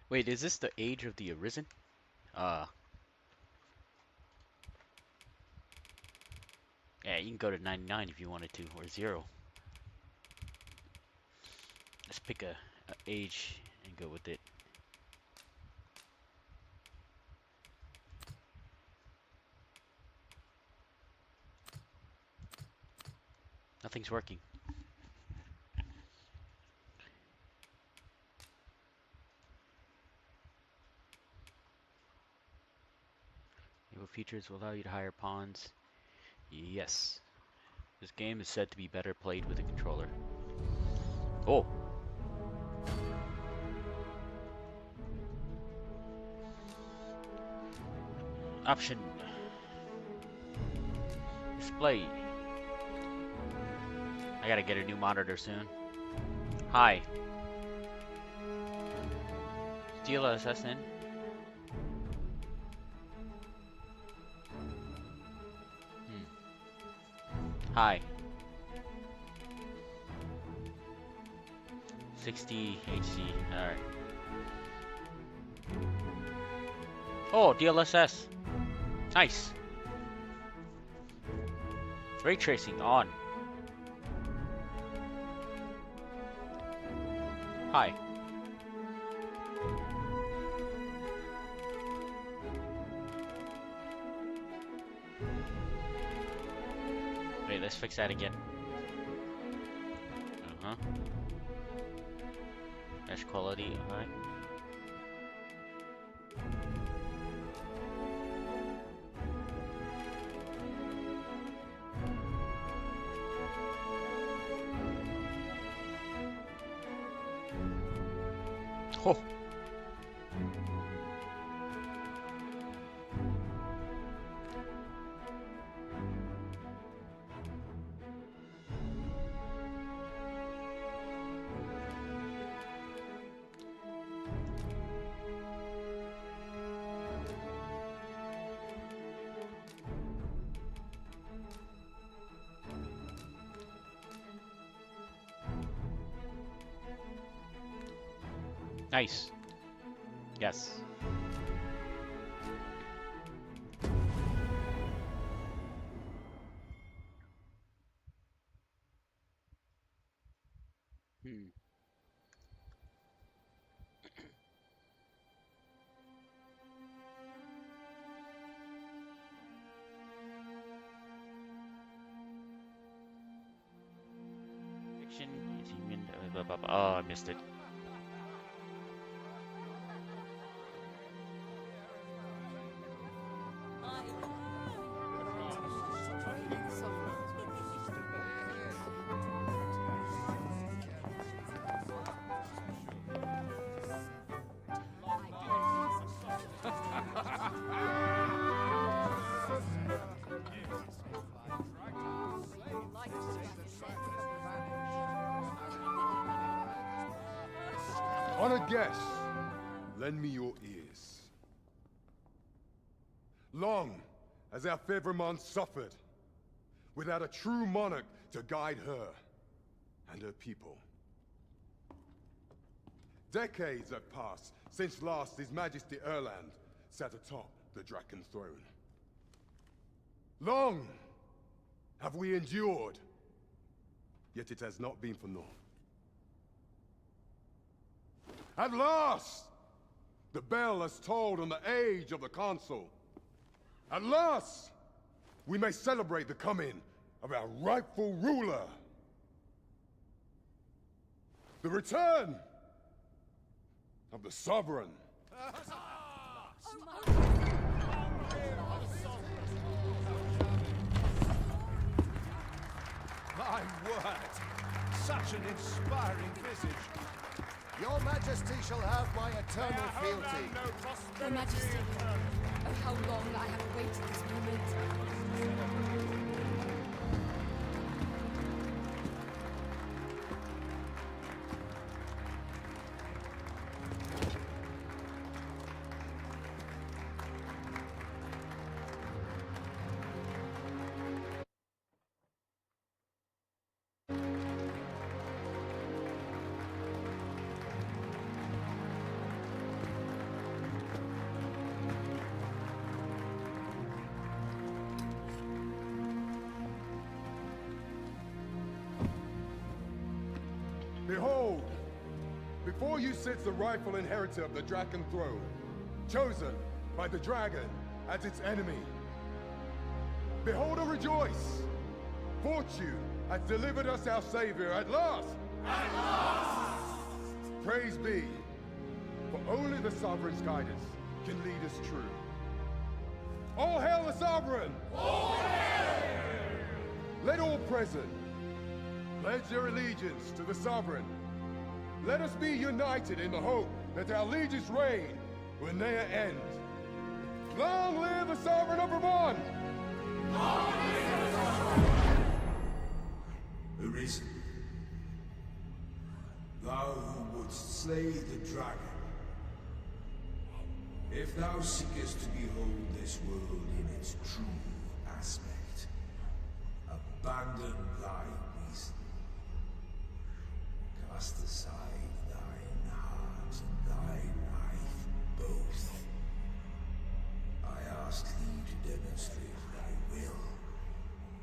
Wait, is this the age of the Arisen? Uh, yeah, you can go to 99 if you wanted to, or 0. Let's pick a age and go with it. Nothing's working. Enable features will allow you to hire pawns. Yes. This game is said to be better played with a controller. Oh! Option. Display. I gotta get a new monitor soon. Hi. Steal assassin. Hi. 60 HC. Alright. Oh, DLSS. Nice. Ray tracing on. Hi. Wait, let's fix that again. Uh-huh. Mesh quality, alright. Oh. Nice. Yes. Hmm. Fiction is human. Oh, I missed it. Honored guests, lend me your ears. Long has our Fevrimon suffered, without a true monarch to guide her and her people. Decades have passed since last His Majesty Erland sat atop the Draken throne. Long have we endured, yet it has not been for naught. At last, the bell has tolled on the age of the Consul. At last, we may celebrate the coming of our rightful ruler. The return of the Sovereign. My word! Such an inspiring visage. Your Majesty shall have my eternal fealty. Your Majesty, oh how long I have awaited this moment. Behold, before you sits the rightful inheritor of the Draken throne, chosen by the dragon as its enemy. Behold and rejoice! Fortune has delivered us our savior at last! At last! Praise be, for only the Sovereign's guidance can lead us true. All hail the Sovereign! All hail! Let all present pledge their allegiance to the Sovereign. Let us be united in the hope that our liege's reign will ne'er end. Long live the Sovereign of Vermont! Long live the Sovereign! Arisen, thou who wouldst slay the dragon, if thou seekest to behold this world in its true aspect, abandon thy reason. Cast aside thine heart and thy life both. I ask thee to demonstrate thy will,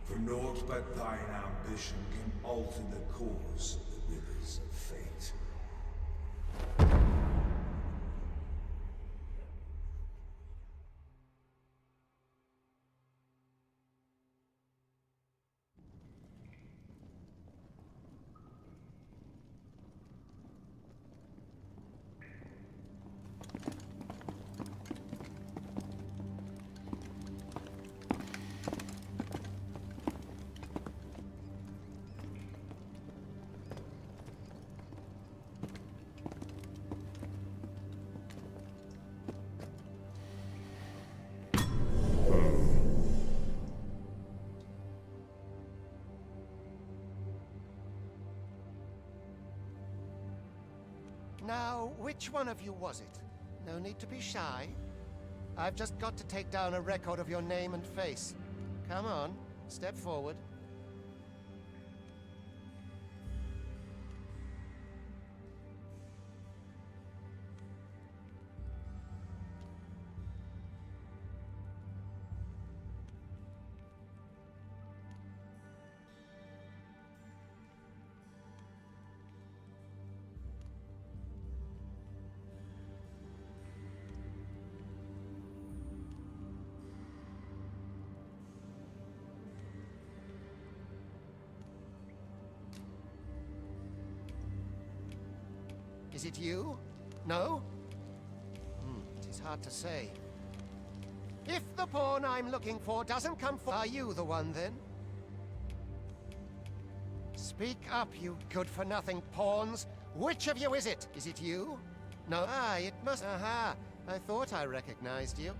for naught but thine ambition can alter the course of the rivers of fate. Now, which one of you was it? No need to be shy. I've just got to take down a record of your name and face. Come on, step forward. Is it you? No? It is hard to say. If the pawn I'm looking for doesn't come for... Are you the one, then? Speak up, you good-for-nothing pawns. Which of you is it? Is it you? No? Ah, it must... Aha! I thought I recognized you.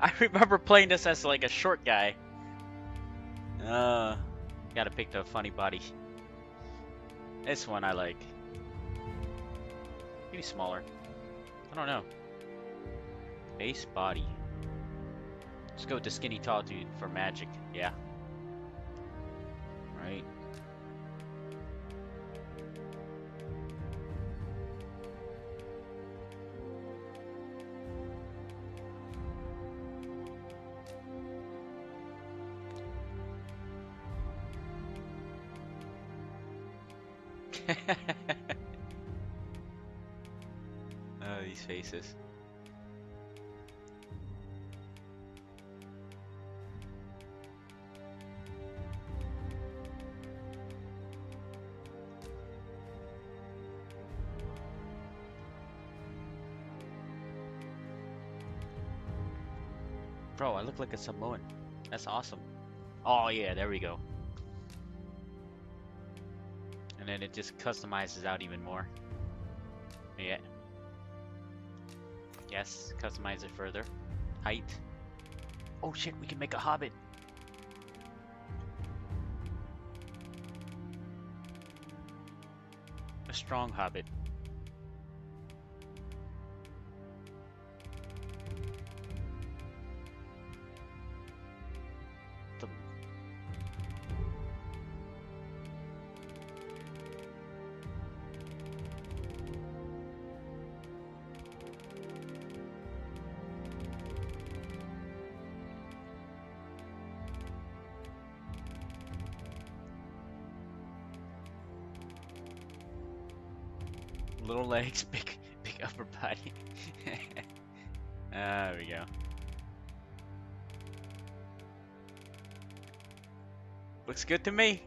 I remember playing this as like a short guy. Gotta pick the funny body. This one I like. Maybe smaller. I don't know. Base body. Let's go with the skinny tall dude for magic. Yeah. Right. Oh, these faces. Bro, I look like a Samoan. That's awesome. Oh yeah, there we go. And then it just customizes out even more. Yeah. Yes, customize it further. Height. Oh shit, we can make a hobbit. A strong hobbit. The little legs, big upper body. There we go. Looks good to me.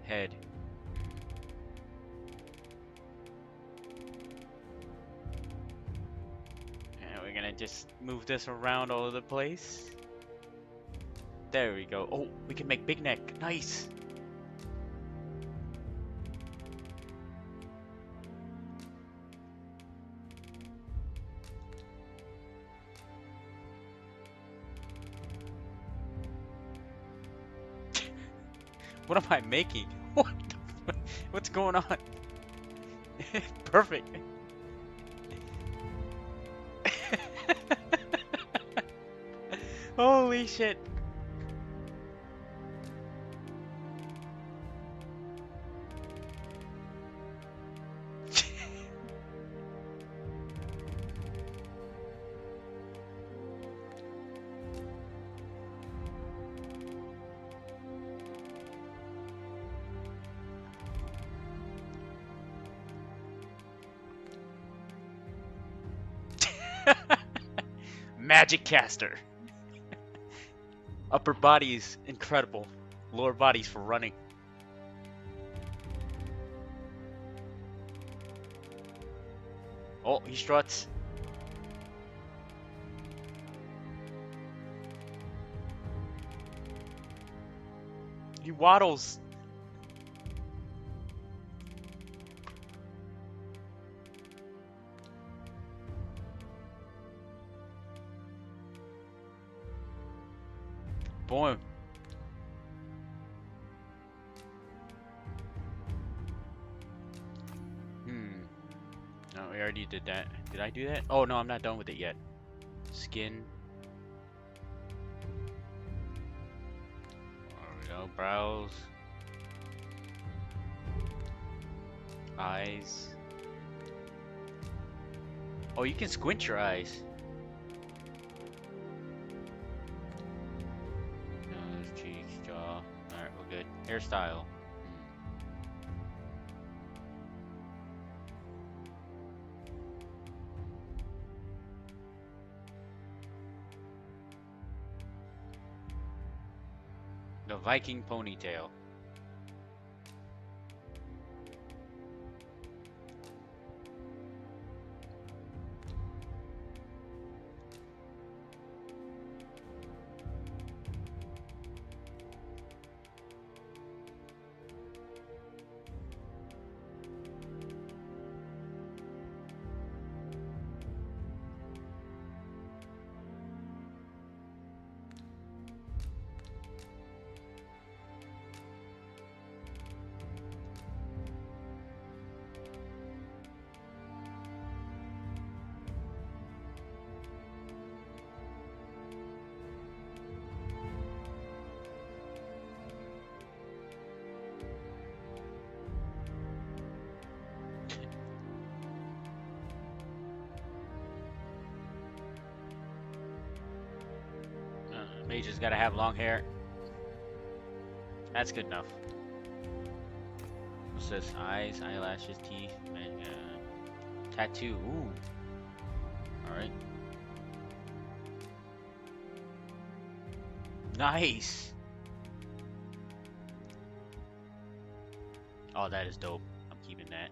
Head. And we're gonna just move this around all over the place. There we go. Oh, we can make big neck. Nice. What am I making? What? What's going on? Perfect. Holy shit. Magic caster. Upper body is incredible. Lower body's for running. Oh, he struts. He waddles. Boom. No, we already did that. Did I do that? Oh no, I'm not done with it yet. Skin. There we go. Brows. Eyes. Oh, you can squint your eyes. Nose, cheeks, jaw. Alright, we're good. Hairstyle. The Viking ponytail. Mages gotta have long hair. That's good enough. What's this? Eyes, eyelashes, teeth, tattoo. Ooh. Alright. Nice! Oh, that is dope. I'm keeping that.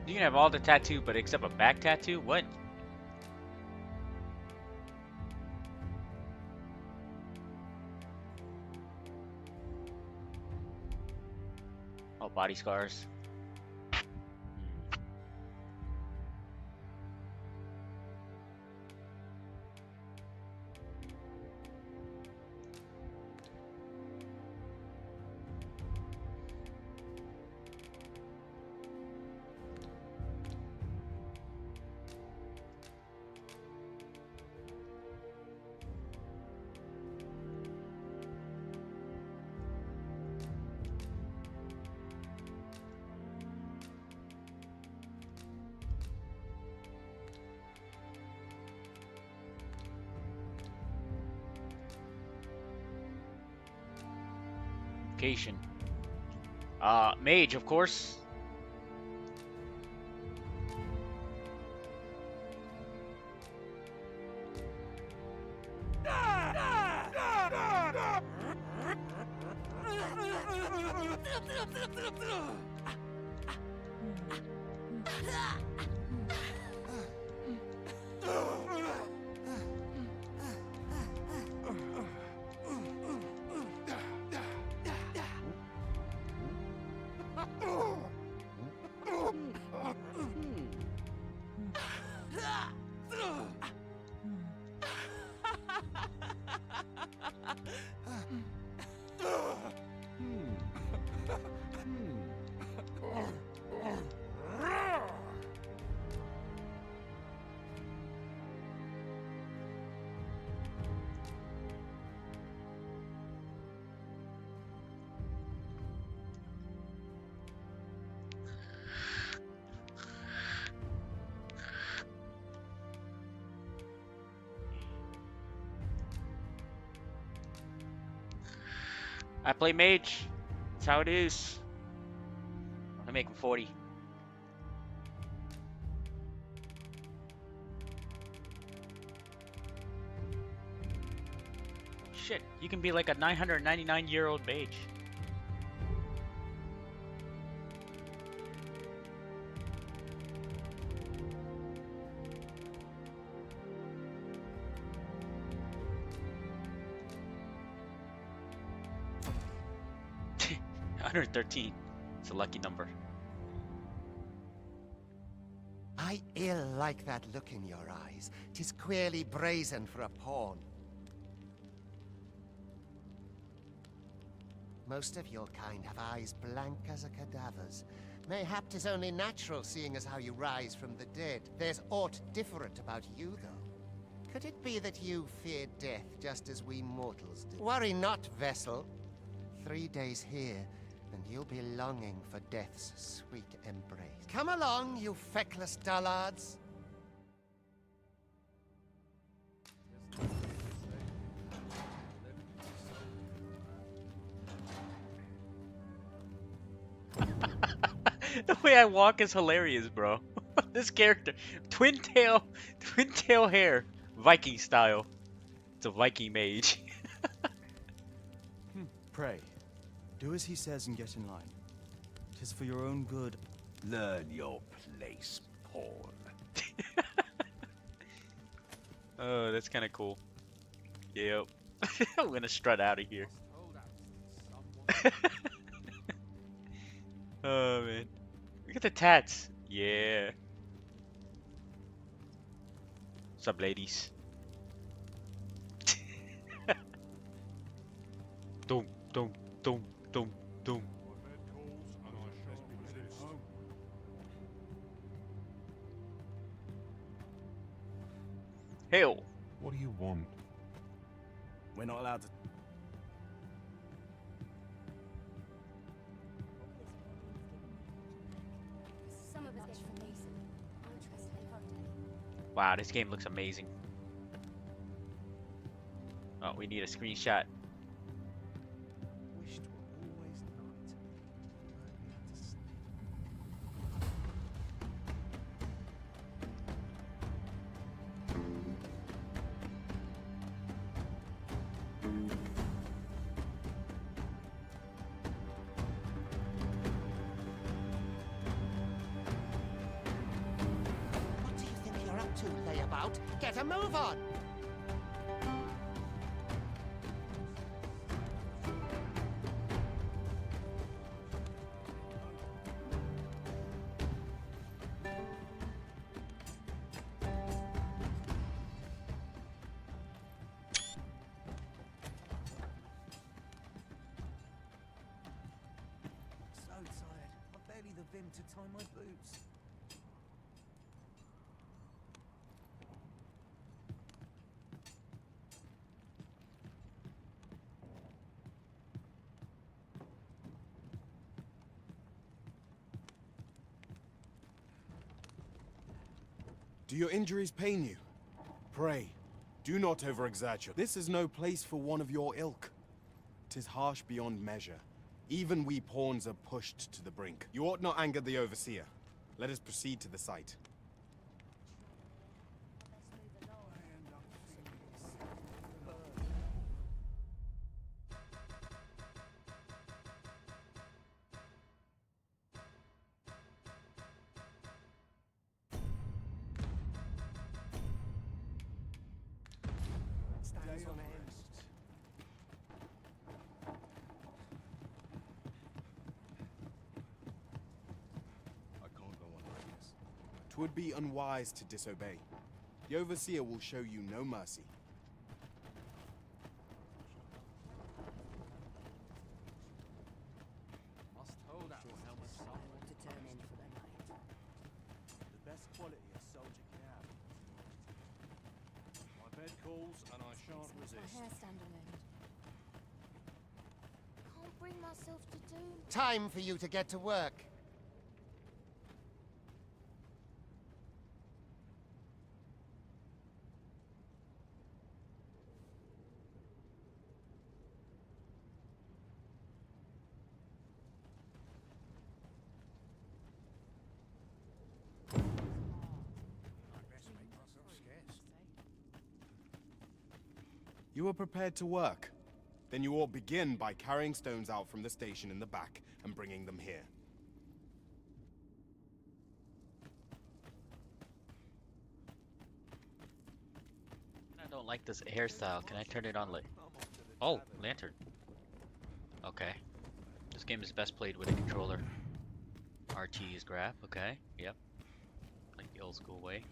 You can have all the tattoo, but except a back tattoo? What? Oh, body scars. Vocation. Mage, of course. I play mage. That's how it is. I make him 40. Shit, you can be like a 999-year-old mage. $113. It's a lucky number. I ill like that look in your eyes. 'Tis queerly brazen for a pawn. Most of your kind have eyes blank as a cadaver's. Mayhap 'tis only natural, seeing as how you rise from the dead. There's aught different about you, though. Could it be that you fear death just as we mortals do? Worry not, vessel. 3 days here, and you'll be longing for death's sweet embrace. Come along, you feckless dullards. The way I walk is hilarious, bro. This character, twin tail hair, Viking style. It's a Viking mage. Pray, do as he says and get in line. 'Tis for your own good. Learn your place, pawn. Oh, that's kind of cool. Yep. I'm gonna strut out of here. Oh man, look at the tats. Yeah. What's up, ladies? Doom, doom, doom, doom, doom. Hell. What do you want? We're not allowed to. Some of us get from Mason. Wow, this game looks amazing. Oh, we need a screenshot. Wished were always night. We had to sleep. What do you think you're up to, layabout? Get a move on! So tired. I've barely the vim to tie my boots. Do your injuries pain you? Pray, do not overexert your. This is no place for one of your ilk. 'Tis harsh beyond measure. Even we pawns are pushed to the brink. You ought not anger the overseer. Let us proceed to the site. Stands on end. I can't go on like this. 'Twould be unwise to disobey. The overseer will show you no mercy. Must hold out someone to turn in for the night. the best quality a soldier can have. My bed calls and I shan't My resist. hair stand on end. Can't bring myself to do. Time for you to get to work. You are prepared to work. Then you ought begin by carrying stones out from the station in the back and bringing them here. I don't like this hairstyle. Can I turn it on? Like, oh, lantern. Okay. This game is best played with a controller. RT is grab. Okay. Yep. Like the old school way.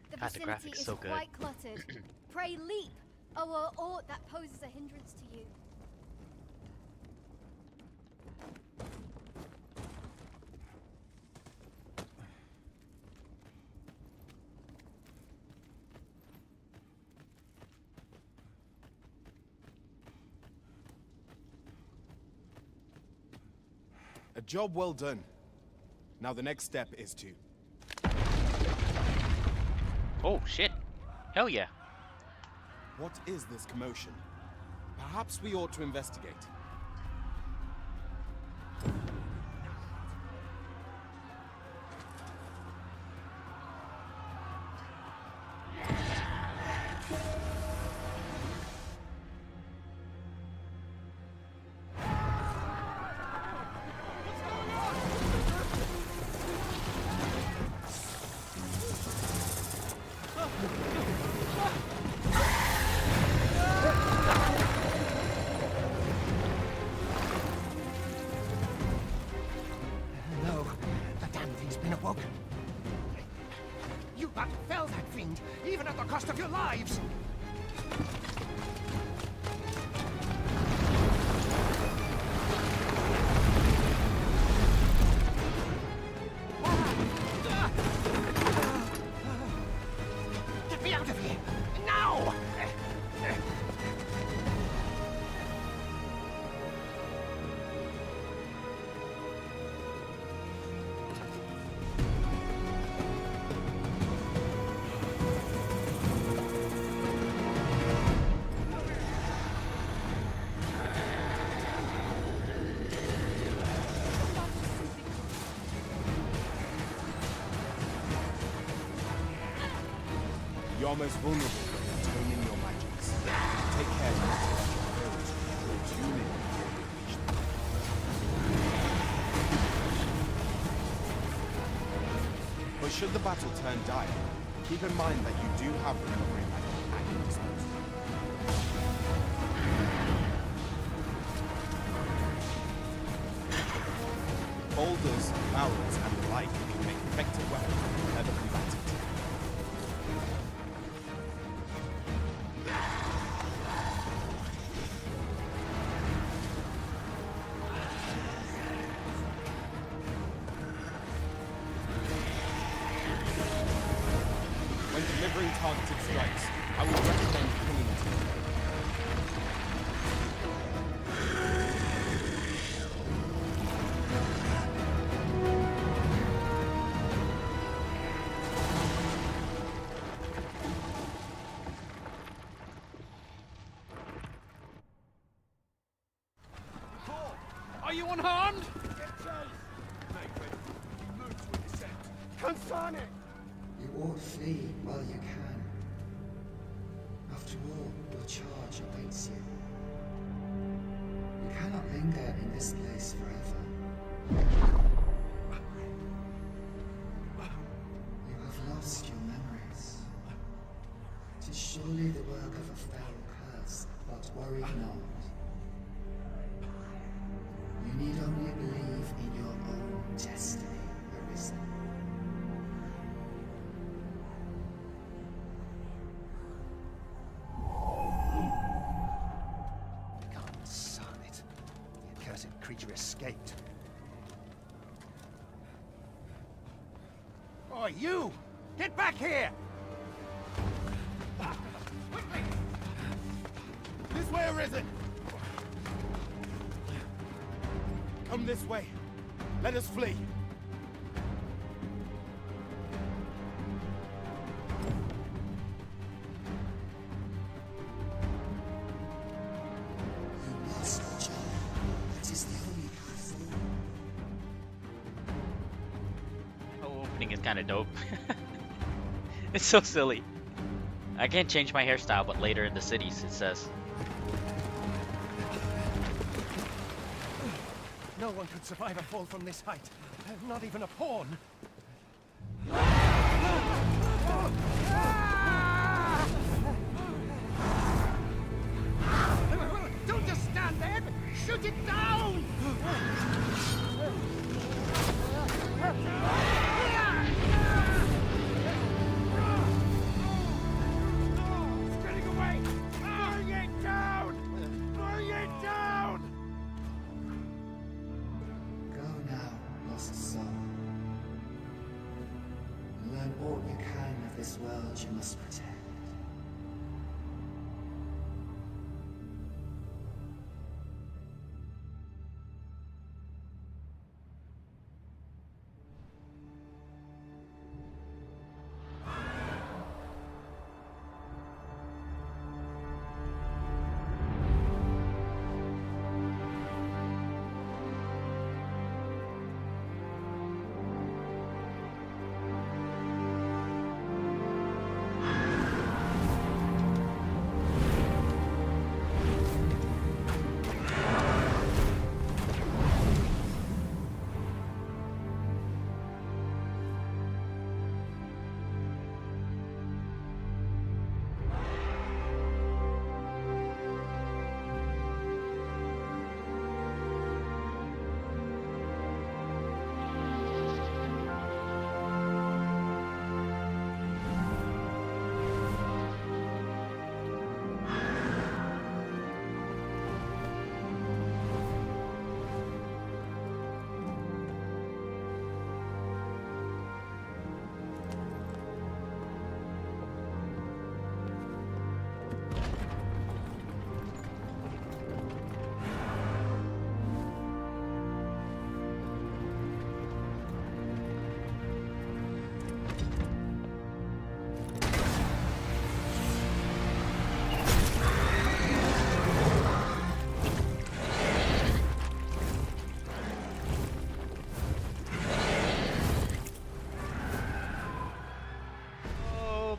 The God, the vicinity graphics is so good. quite cluttered. Pray leap, or aught that poses a hindrance to you. A job well done. Now the next step is to... Oh shit! Hell yeah! What is this commotion? Perhaps we ought to investigate. No, the damn thing's been awoken. You but fell that fiend, even at the cost of your lives! Get me out of here! Now! You are most vulnerable to atoning your magics. Take care not to let those who tune in before you reach them. But should the battle turn dire, keep in mind that you do have recovery magic at your disposal. Boulders, arrows, and the like can make effective weapons whenever combated. When delivering targeted strikes, I would recommend kenuty. Are you unharmed? Consign it! You ought flee while you can. After all, your charge awaits you. You cannot linger in this place forever. You have lost your memories. 'Tis surely the work of a foul curse, but worry not. You need only believe in your own destiny, Arisen. Consign it. The accursed creature escaped. Oh, you! Get back here! This way, Arisen! Come this way. Let us flee. You must, John. That is the only path forward. Oh, opening is kind of dope. It's so silly. I can't change my hairstyle, but later in the cities it says. No one could survive a fall from this height. Not even a pawn. Don't just stand there! Shoot it down! It's getting away! Bring it down! Bring it down! Go now, lost soul. Learn all you can of this world you must protect.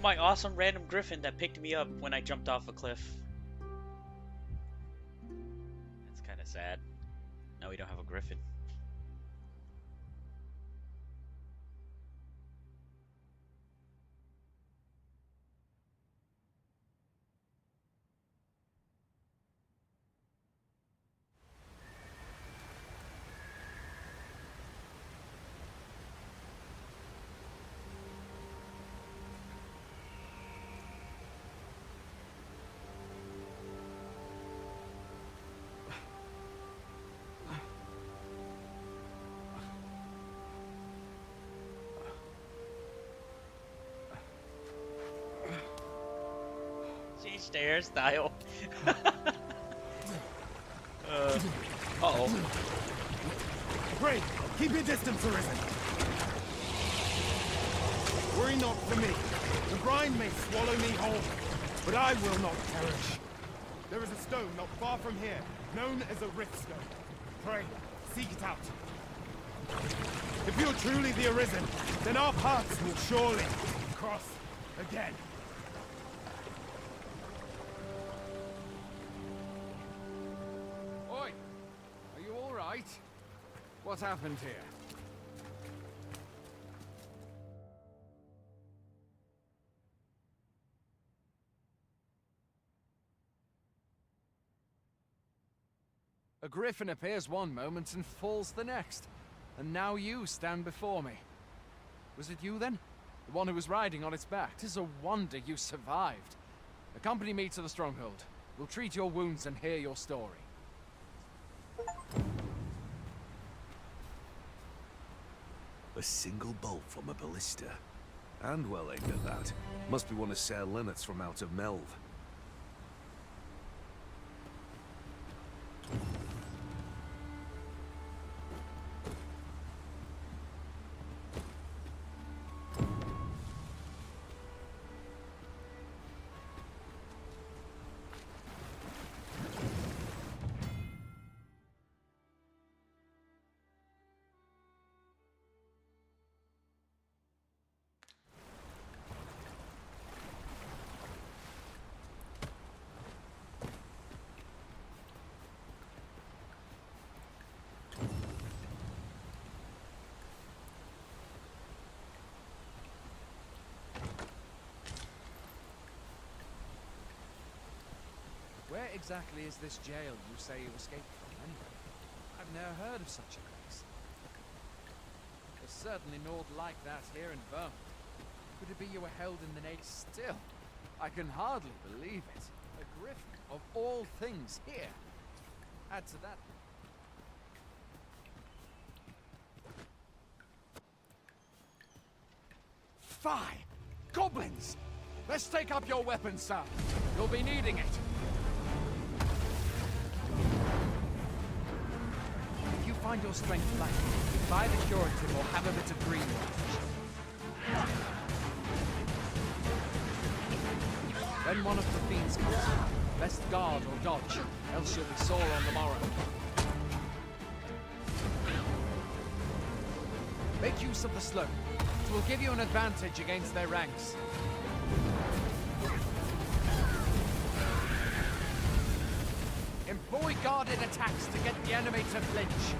My awesome random griffin that picked me up when I jumped off a cliff. That's kind of sad. Now we don't have a griffin. Change the hairstyle. Uh-oh. Pray, keep your distance, Arisen. Worry not for me. The brine may swallow me whole, but I will not perish. There is a stone not far from here, known as a rift stone. Pray, seek it out. If you're truly the Arisen, then our paths will surely cross again. Oi! Are you all right? What happened here? A griffin appears one moment and falls the next. And now you stand before me. Was it you then? The one who was riding on its back? 'Tis a wonder you survived. Accompany me to the stronghold. We'll treat your wounds and hear your story. A single bolt from a ballista. And well aimed at that. Must be one of Sir Leonard's from out of Melve. exactly is this jail you say you escaped from, anyway? I've never heard of such a place. There's certainly naught like that here in Vermont. Could it be you were held in the Navy still? I can hardly believe it. A griffin, of all things, here. Add to that... Fie! Goblins! Let's take up your weapons, sir. You'll be needing it. If you find your strength lacking, buy the curative or have a bit of greenwash. When one of the fiends comes, best guard or dodge, else you'll be sore on the morrow. Make use of the slope. It will give you an advantage against their ranks. Employ guarded attacks to get the enemy to flinch.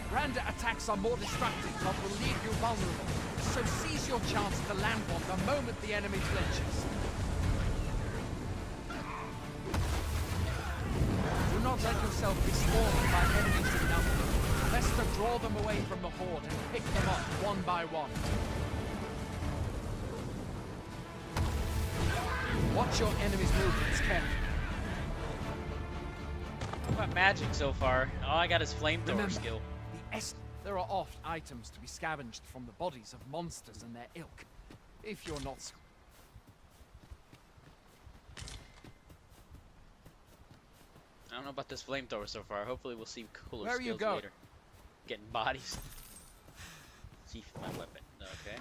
Grander attacks are more destructive but will leave you vulnerable. So seize your chance to land one the moment the enemy flinches. Do not let yourself be swarmed by enemies in number. Best to draw them away from the horde and pick them up one by one. Watch your enemy's movements carefully. What about magic so far? All I got is flamethrower skill. There are oft items to be scavenged from the bodies of monsters and their ilk. If you're not... I don't know about this flamethrower so far. Hopefully we'll see cooler Where are you skills going? later. Getting bodies. See my weapon. Okay.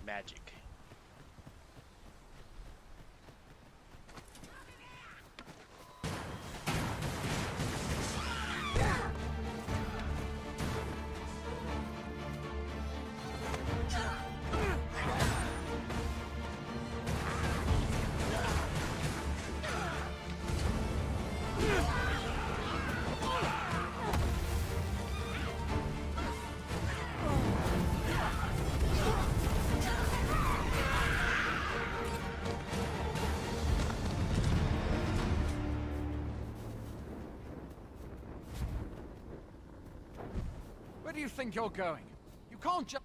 Magic. Where do you think you're going? You can't just...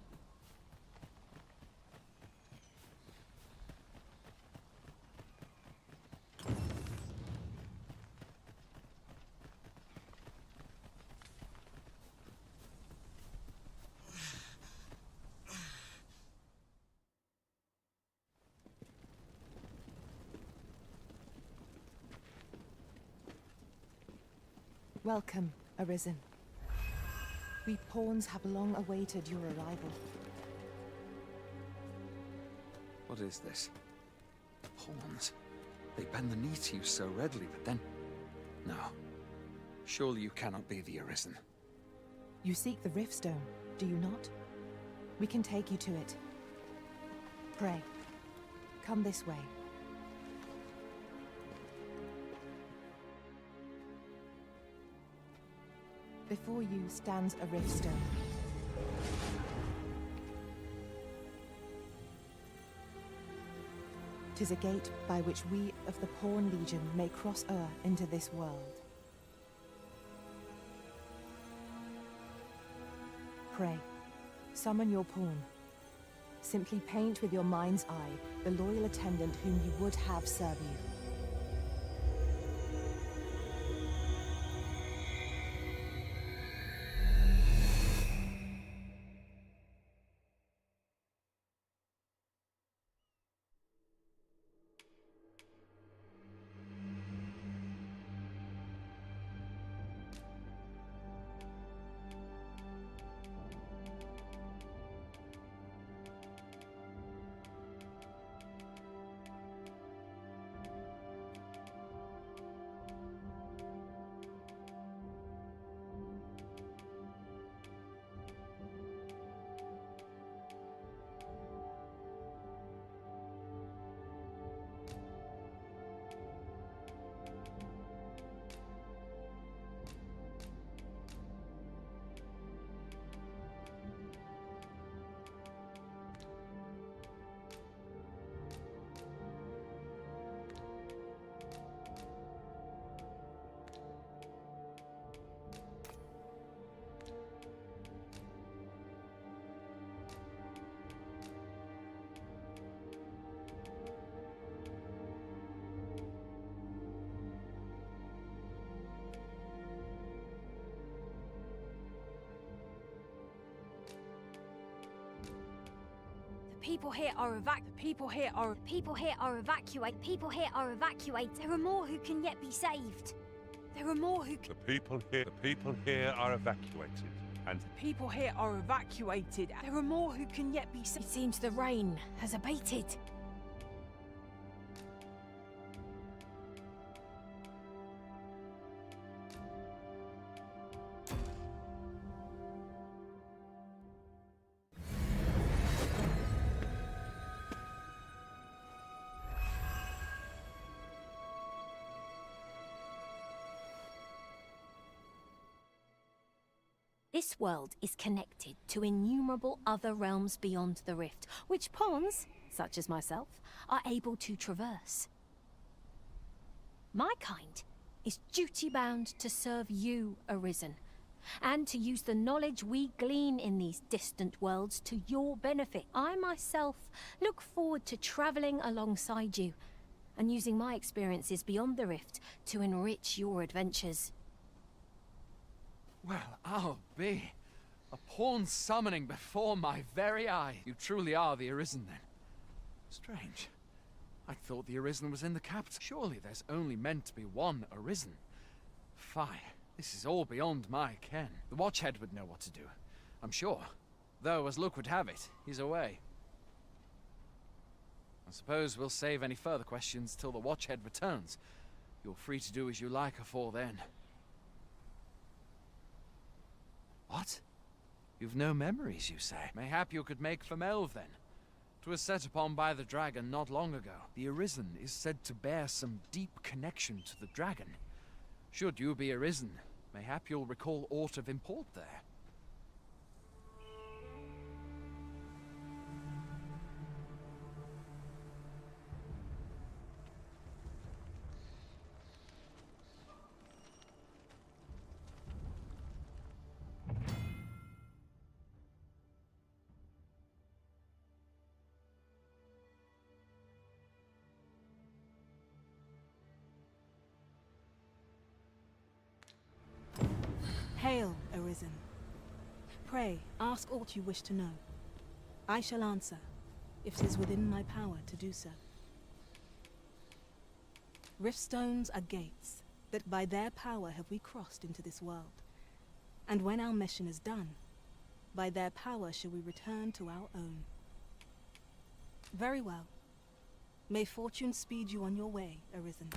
Welcome, Arisen. We pawns have long awaited your arrival. What is this? Pawns? They bend the knee to you so readily, but then... No. Surely you cannot be the Arisen. You seek the Riftstone, do you not? We can take you to it. Pray, come this way. Before you stands a Riftstone. Tis a gate by which we of the Pawn Legion may cross into this world. Pray, summon your pawn. Simply paint with your mind's eye the loyal attendant whom you would have serve you. People here are evacuate. People here are evacuate. There are more who can yet be saved. There are more who can... The people here are evacuated. And People here are evacuated. There are more who can yet be saved. It seems the rain has abated. This world is connected to innumerable other realms beyond the rift, which pawns, such as myself, are able to traverse. My kind is duty-bound to serve you, Arisen, and to use the knowledge we glean in these distant worlds to your benefit. I myself look forward to travelling alongside you, and using my experiences beyond the rift to enrich your adventures. Well, I'll be. A pawn summoning before my very eye. You truly are the Arisen, then. Strange. I thought the Arisen was in the capital. Surely there's only meant to be one Arisen. Fie. This is all beyond my ken. The Watchhead would know what to do, I'm sure. Though, as luck would have it, he's away. I suppose we'll save any further questions till the Watchhead returns. You're free to do as you like afore then. What? You've no memories, you say? Mayhap you could make for Melve, then. 'Twas set upon by the dragon not long ago. The Arisen is said to bear some deep connection to the dragon. Should you be Arisen, mayhap you'll recall aught of import there. Hail, Arisen. Pray, ask aught you wish to know. I shall answer, if 'tis within my power to do so. Riftstones are gates, that by their power have we crossed into this world. And when our mission is done, by their power shall we return to our own. Very well. May fortune speed you on your way, Arisen.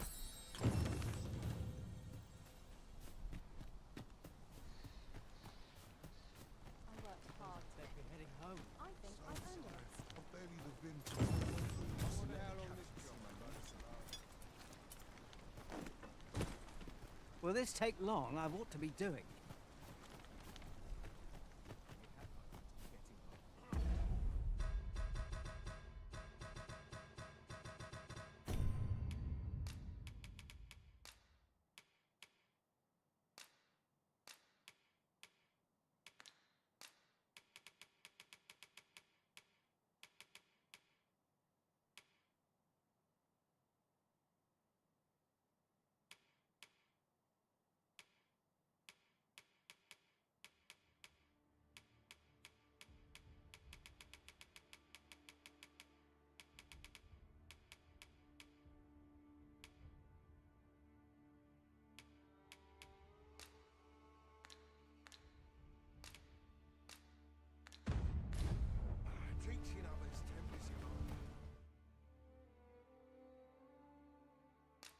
Will this take long? I've ought to be doing.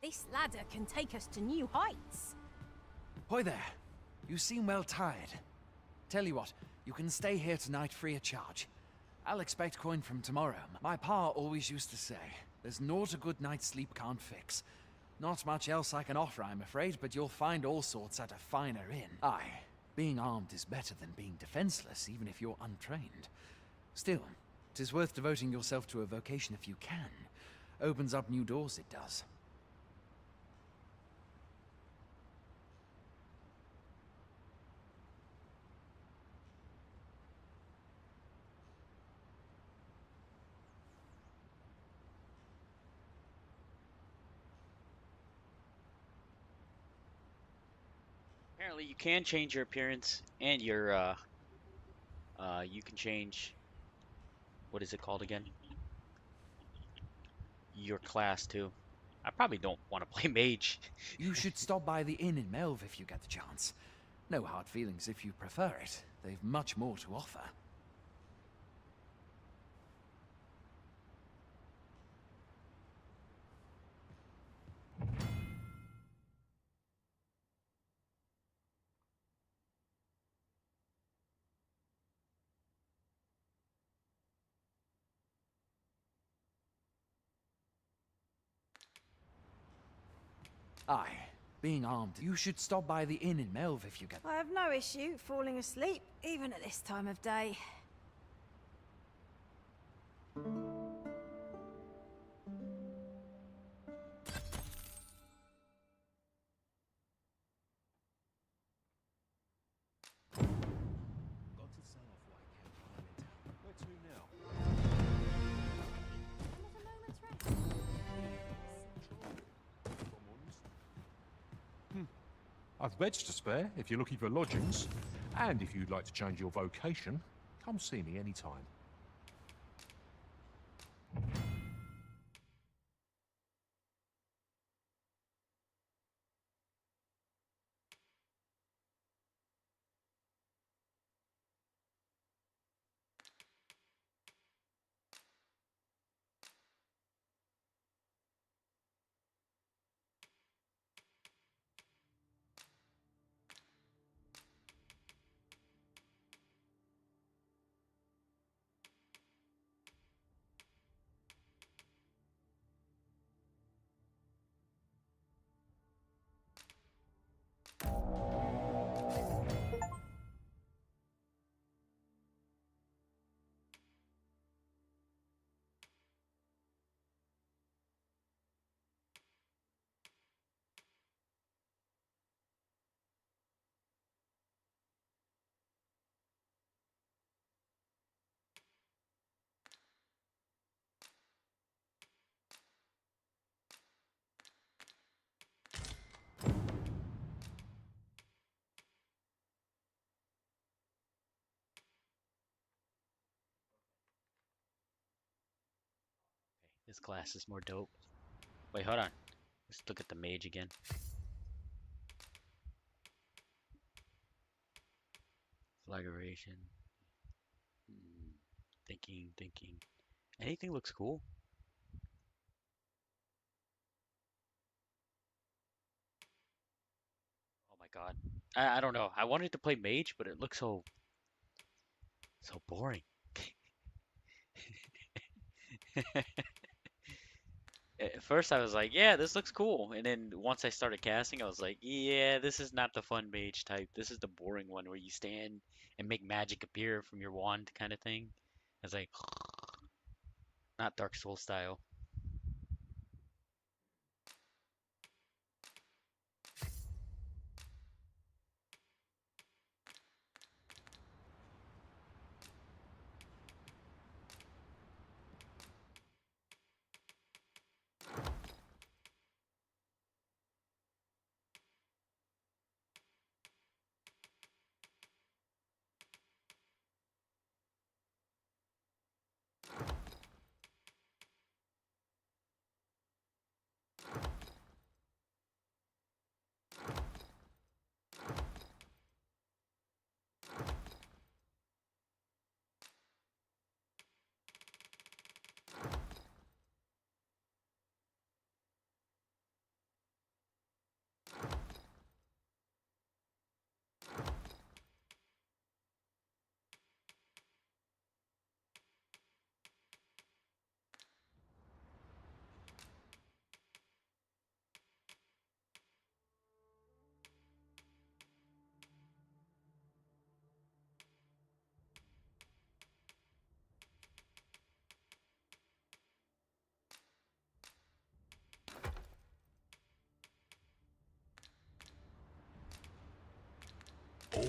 This ladder can take us to new heights. Hoy there. You seem well tired. Tell you what, you can stay here tonight free of charge. I'll expect coin from tomorrow. My pa always used to say, there's naught a good night's sleep can't fix. Not much else I can offer, I'm afraid, but you'll find all sorts at a finer inn. Aye, being armed is better than being defenseless, even if you're untrained. Still, 'tis worth devoting yourself to a vocation if you can. Opens up new doors, it does. Apparently, you can change your appearance and your you can change what is it called again? Your class too. I probably don't want to play mage. You should stop by the inn in Melve if you get the chance. No hard feelings if you prefer it. They've much more to offer. Aye, being armed. You should stop by the inn in Melve if you get... I have no issue falling asleep, even at this time of day. Got to sell off what I can while I'm in town. Where to now? I've beds to spare if you're looking for lodgings. And if you'd like to change your vocation, come see me anytime. This class is more dope. Wait, hold on. Let's look at the mage again. Flagration. Thinking. Anything looks cool. Oh my god. I don't know. I wanted to play mage, but it looks so boring. At first I was like, yeah, this looks cool. And then once I started casting, I was like, yeah, this is not the fun mage type. This is the boring one where you stand and make magic appear from your wand kind of thing. I was like, not Dark Souls style.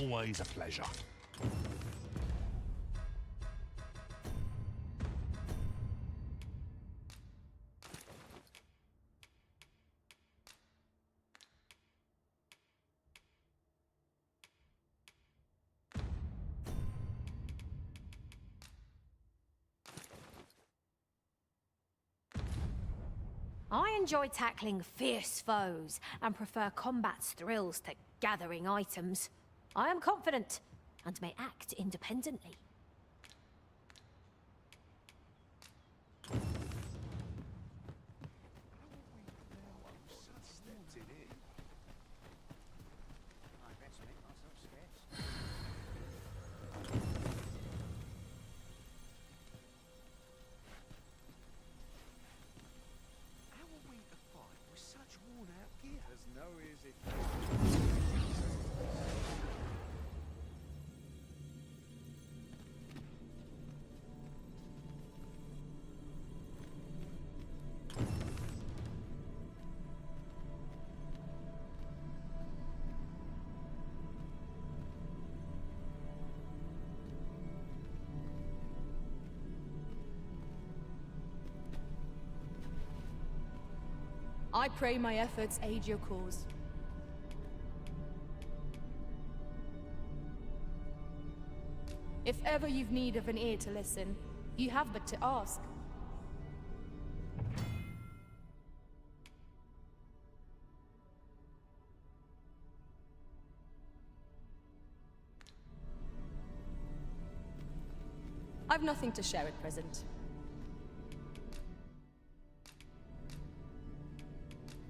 Always a pleasure. I enjoy tackling fierce foes and prefer combat's thrills to gathering items. I am confident and may act independently. I pray my efforts aid your cause. If ever you've need of an ear to listen, you have but to ask. I've nothing to share at present.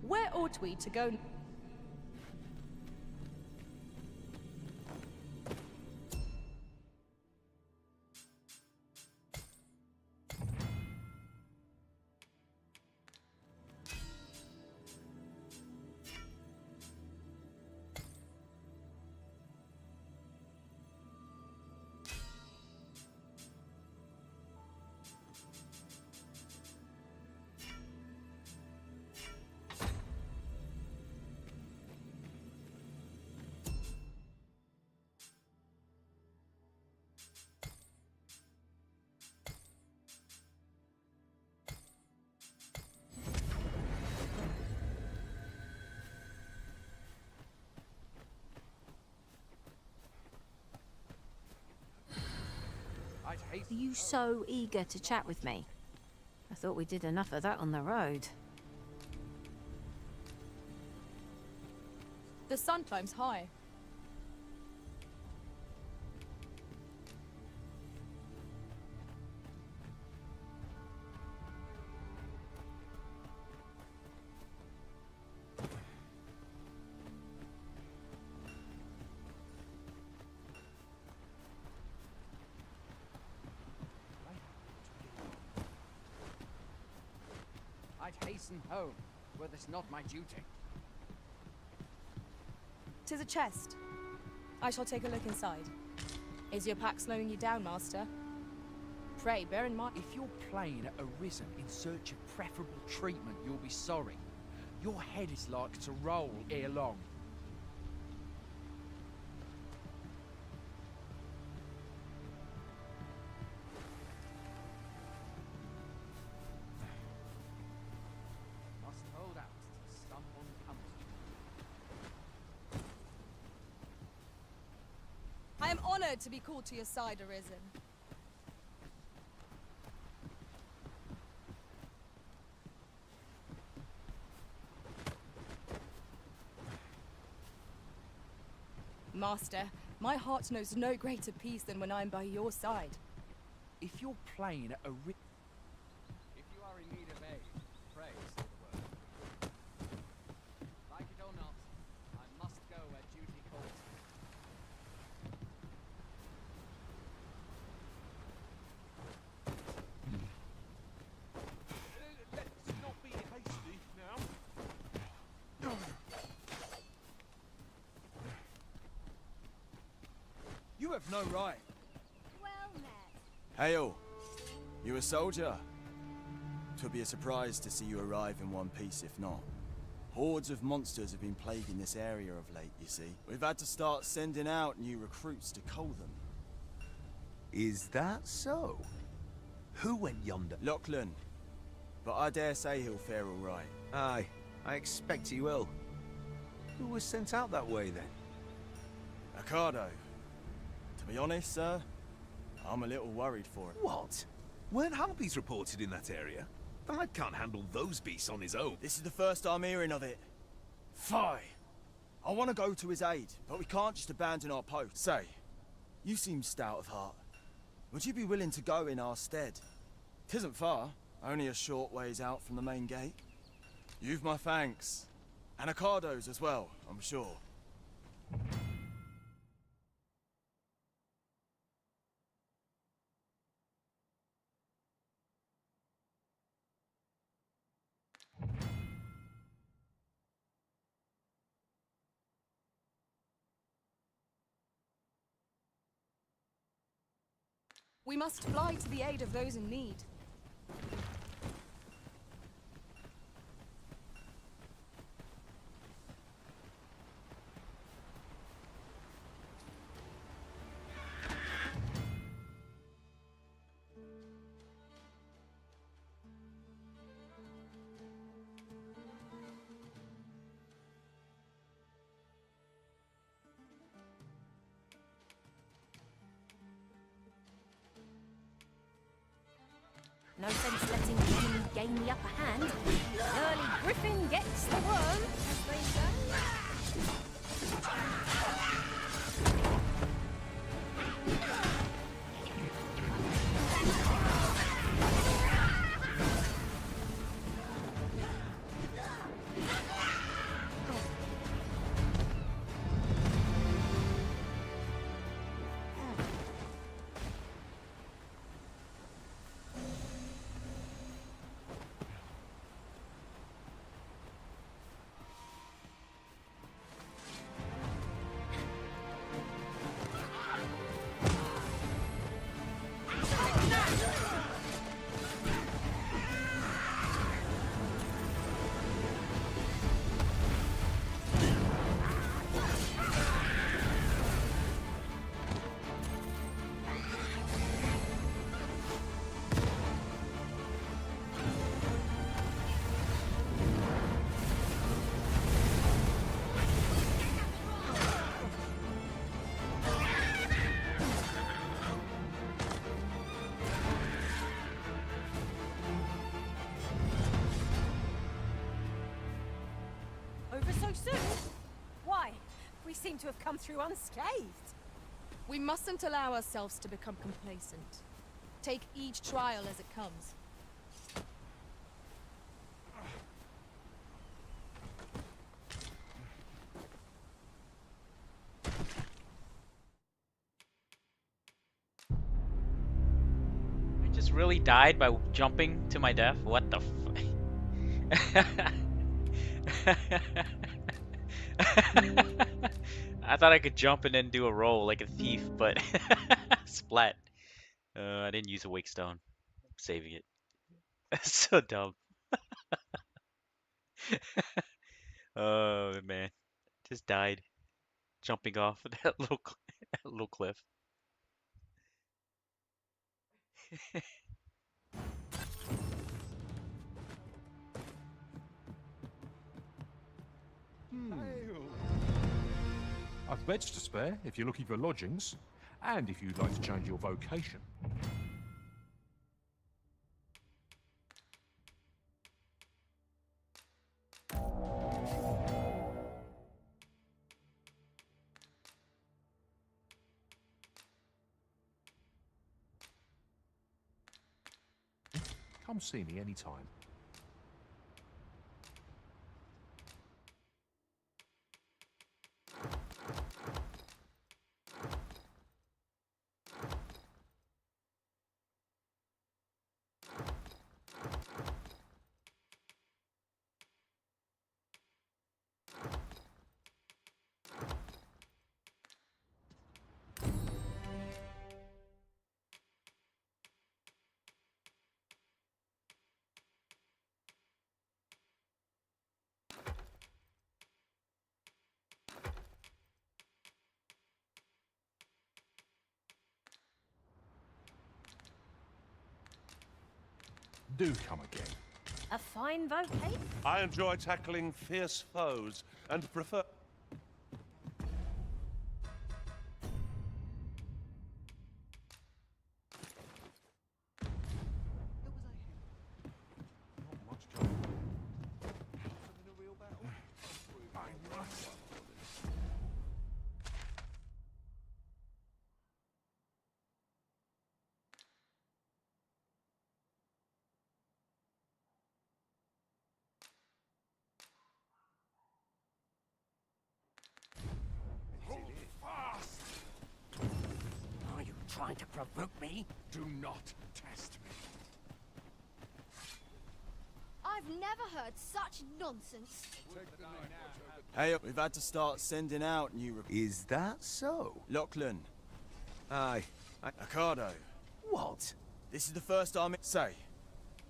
Where ought we to go? Are you so eager to chat with me? I thought we did enough of that on the road. The sun climbs high. I'd hasten home, were this not my duty. 'Tis a chest. I shall take a look inside. Is your pack slowing you down, Master? Pray, bear in mind... If your plane arisen in search of preferable treatment, you'll be sorry. Your head is like to roll ere long. Must hold out till someone comes to you. I am honored to be called to your side, Arisen. Master, my heart knows no greater peace than when I am by your side. If your plane If you are in need of aid, pray say the word. Like it or not, I must go where duty calls. Let's not be hasty now. You have no right. Well met. Hail! You a soldier? Twould be a surprise to see you arrive in one piece, if not. Hordes of monsters have been plaguing this area of late, you see. We've had to start sending out new recruits to cull them. Is that so? Who went yonder? Lachlan. But I dare say he'll fare all right. Aye, I expect he will. Who was sent out that way, then? Ricardo. To be honest, sir, I'm a little worried for him. What? Weren't harpies reported in that area? Bard can't handle those beasts on his own. This is the first I'm hearing of it. Fie! I want to go to his aid, but we can't just abandon our post. Say, you seem stout of heart. Would you be willing to go in our stead? 'Tisn't far, only a short ways out from the main gate. You've my thanks. And Ricardo's as well, I'm sure. We must fly to the aid of those in need. No sense letting the enemy gain the upper hand. The early griffin gets the worm, as they say. Over so soon? Why? We seem to have come through unscathed. We mustn't allow ourselves to become complacent. Take each trial as it comes. I just really died by jumping to my death? What the I thought I could jump and then do a roll like a thief, but splat. I didn't use a wake stone. I'm saving it. That's so dumb. Oh man, just died jumping off of that that little cliff. I've beds to spare if you're looking for lodgings, and if you'd like to change your vocation. Come see me anytime. Do come again. A fine vocation? I enjoy tackling fierce foes and prefer... trying to provoke me? Do not test me. I've never heard such nonsense. Hey, we've had to start sending out new... Is that so? Lachlan. Aye. Ocado. What? This is the first time... Say,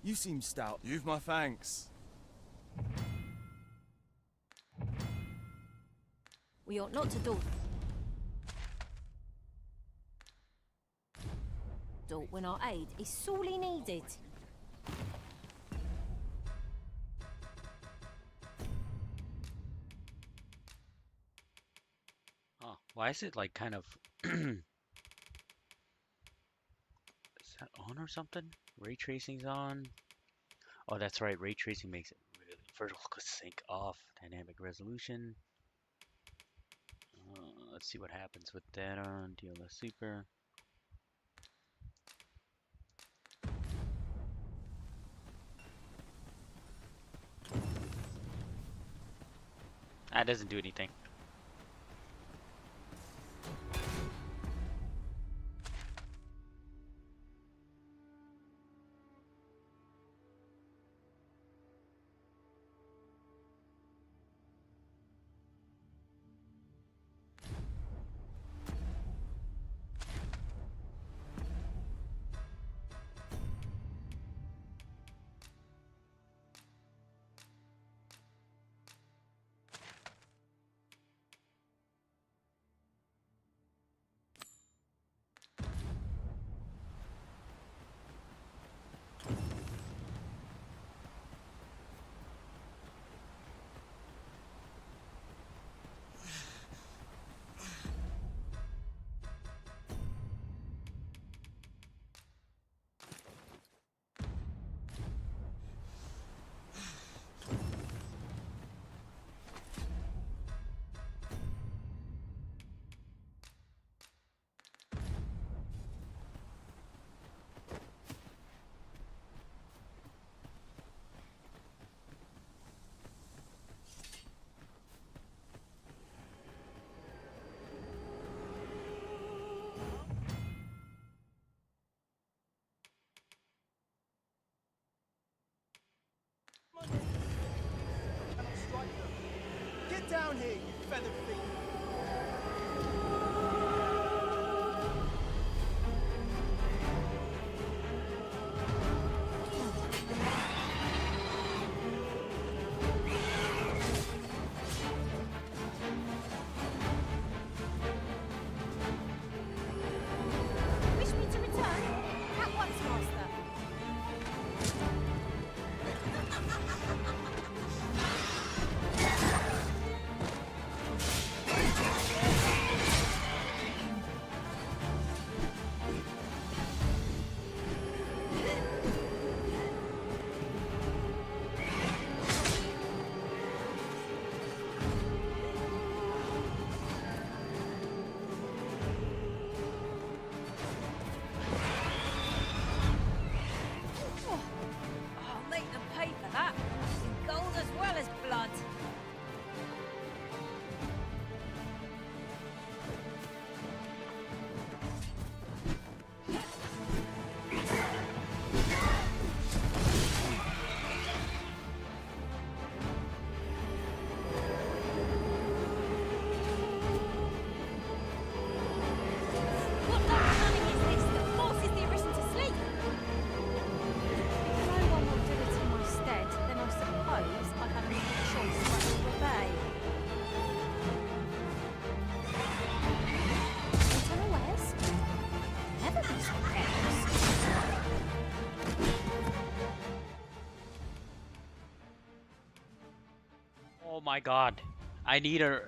you seem stout. You've my thanks. We ought not to daunt. When our aid is sorely needed. Oh, why is it like kind of... Is that on or something? Ray tracing's on. Oh, that's right. Ray tracing makes it really... Vertical sync off. Dynamic resolution. Let's see what happens with that on DLS Super. That doesn't do anything. Get down here, you feathered feet! Wish me to return? At once, Master. I'll make them pay for that. In gold as well as blood. What lucky cunning is this that forces the Arisen to sleep? If no one will do it in my stead, then I suppose I have no choice but to obey. Ain't unawares? Never be so careless. Oh my god. I need a...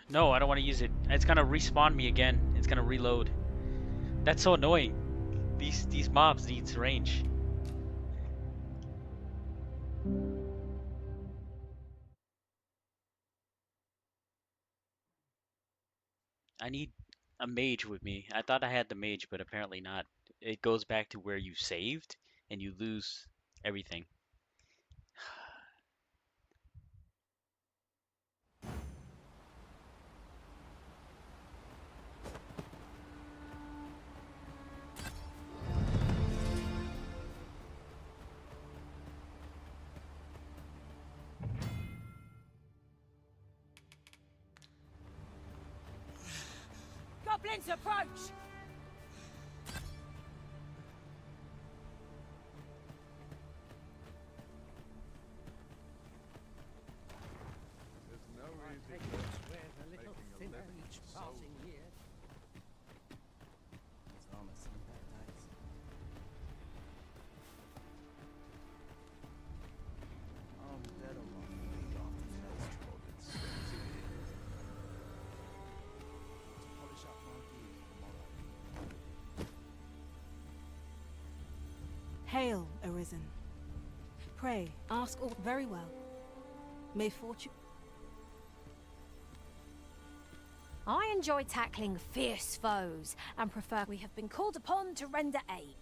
No, I don't want to use it. It's gonna respawn me again. It's gonna reload. That's so annoying. These mobs needs range. I need a mage with me. I thought I had the mage, but apparently not. It goes back to where you saved, and you lose everything. Goblins approach! There's no easy Take way it with a little making a thinner living each so passing year. It's almost in paradise. I'm dead on my feet after today's trod. It's to polish up my gear for tomorrow. Hail, Arisen. Pray, ask all very well. May fortune... I enjoy tackling fierce foes and prefer we have been called upon to render aid.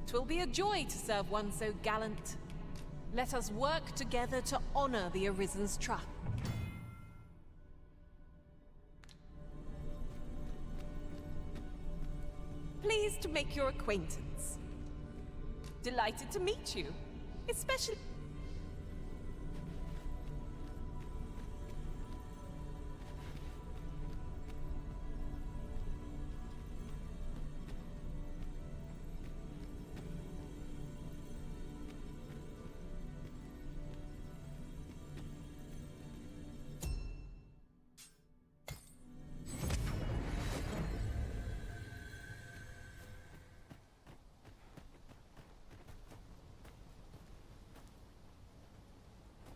Twill be a joy to serve one so gallant. Let us work together to honor the Arisen's trust. Pleased to make your acquaintance. Delighted to meet you, especially...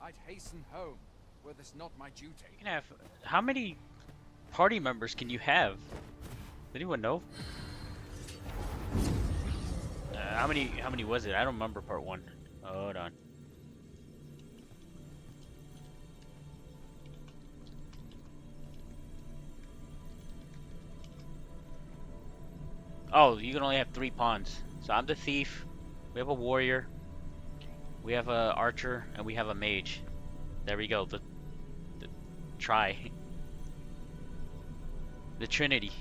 I'd hasten home, were this not my duty. You can have... How many party members can you have? Does anyone know? How many was it? I don't remember part 1. Oh, hold on. Oh, you can only have 3 pawns. So I'm the thief. We have a warrior. We have a archer, and we have a mage. There we go. The the Trinity.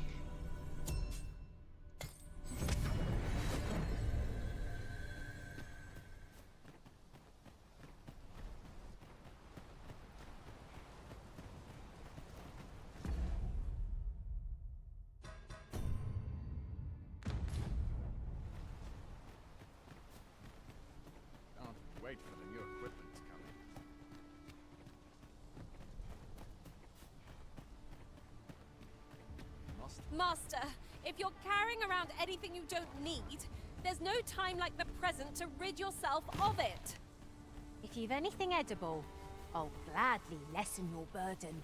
Can't wait for the new equipment to come in. Master, if you're carrying around anything you don't need, there's no time like the present to rid yourself of it. If you've anything edible, I'll gladly lessen your burden.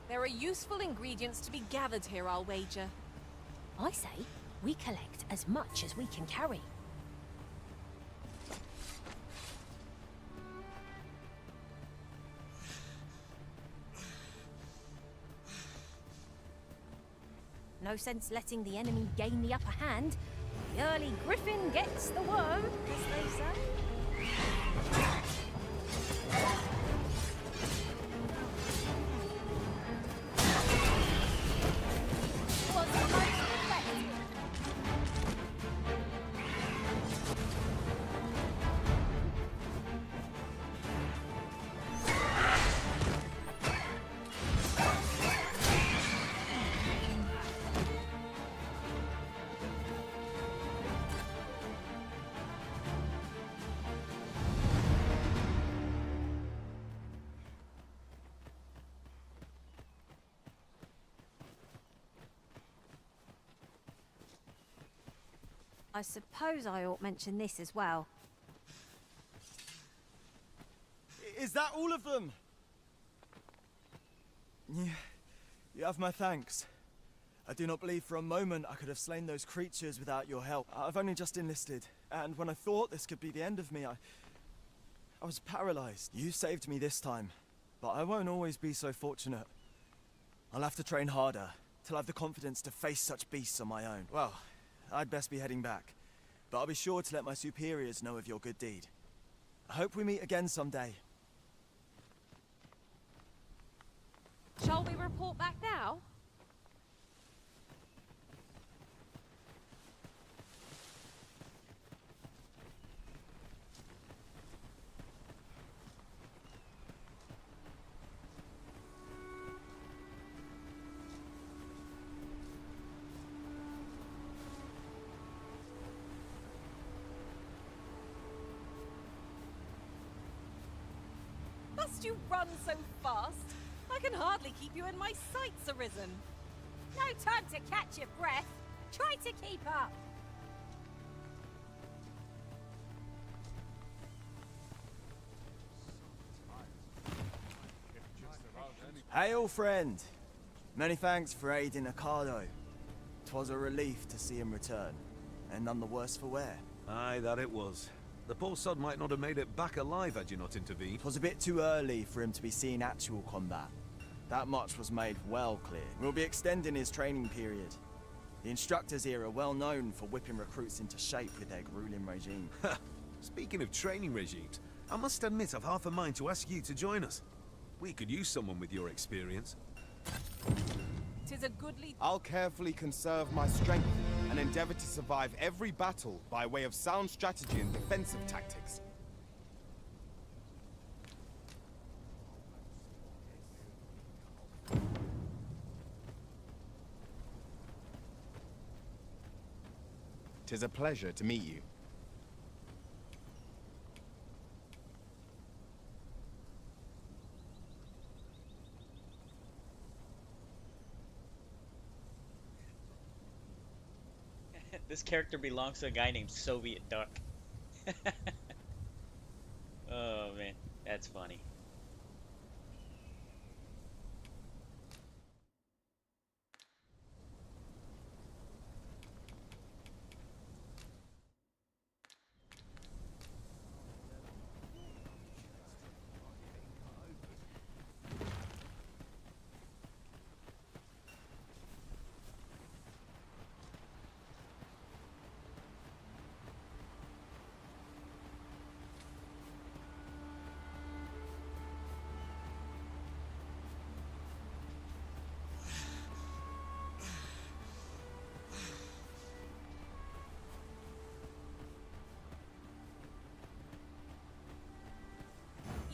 There are useful ingredients to be gathered here, I'll wager. I say, we collect as much as we can carry. No sense letting the enemy gain the upper hand. The early griffin gets the worm, as they say. Was most effective. I suppose I ought mention this as well. Is that all of them? You have my thanks. I do not believe for a moment I could have slain those creatures without your help. I've only just enlisted, and when I thought this could be the end of me, I was paralyzed. You saved me this time, but I won't always be so fortunate. I'll have to train harder, till I've the confidence to face such beasts on my own. Well, I'd best be heading back, but I'll be sure to let my superiors know of your good deed. I hope we meet again someday. Shall we report back now? Must you run so fast? I can hardly keep you in my sights, Arisen. No time to catch your breath. Try to keep up. Hail, friend! Many thanks for aiding Ocado. 'Twas a relief to see him return, and none the worse for wear. Aye, that it was. The poor sod might not have made it back alive had you not intervened. 'Twas a bit too early for him to be seeing actual combat. That much was made well clear. We'll be extending his training period. The instructors here are well known for whipping recruits into shape with their grueling regime. Speaking of training regimes, I must admit I've half a mind to ask you to join us. We could use someone with your experience. 'Tis a goodly... I'll carefully conserve my strength and endeavor to survive every battle by way of sound strategy and defensive tactics. Tis a pleasure to meet you. This character belongs to a guy named Soviet Duck. Oh man, that's funny.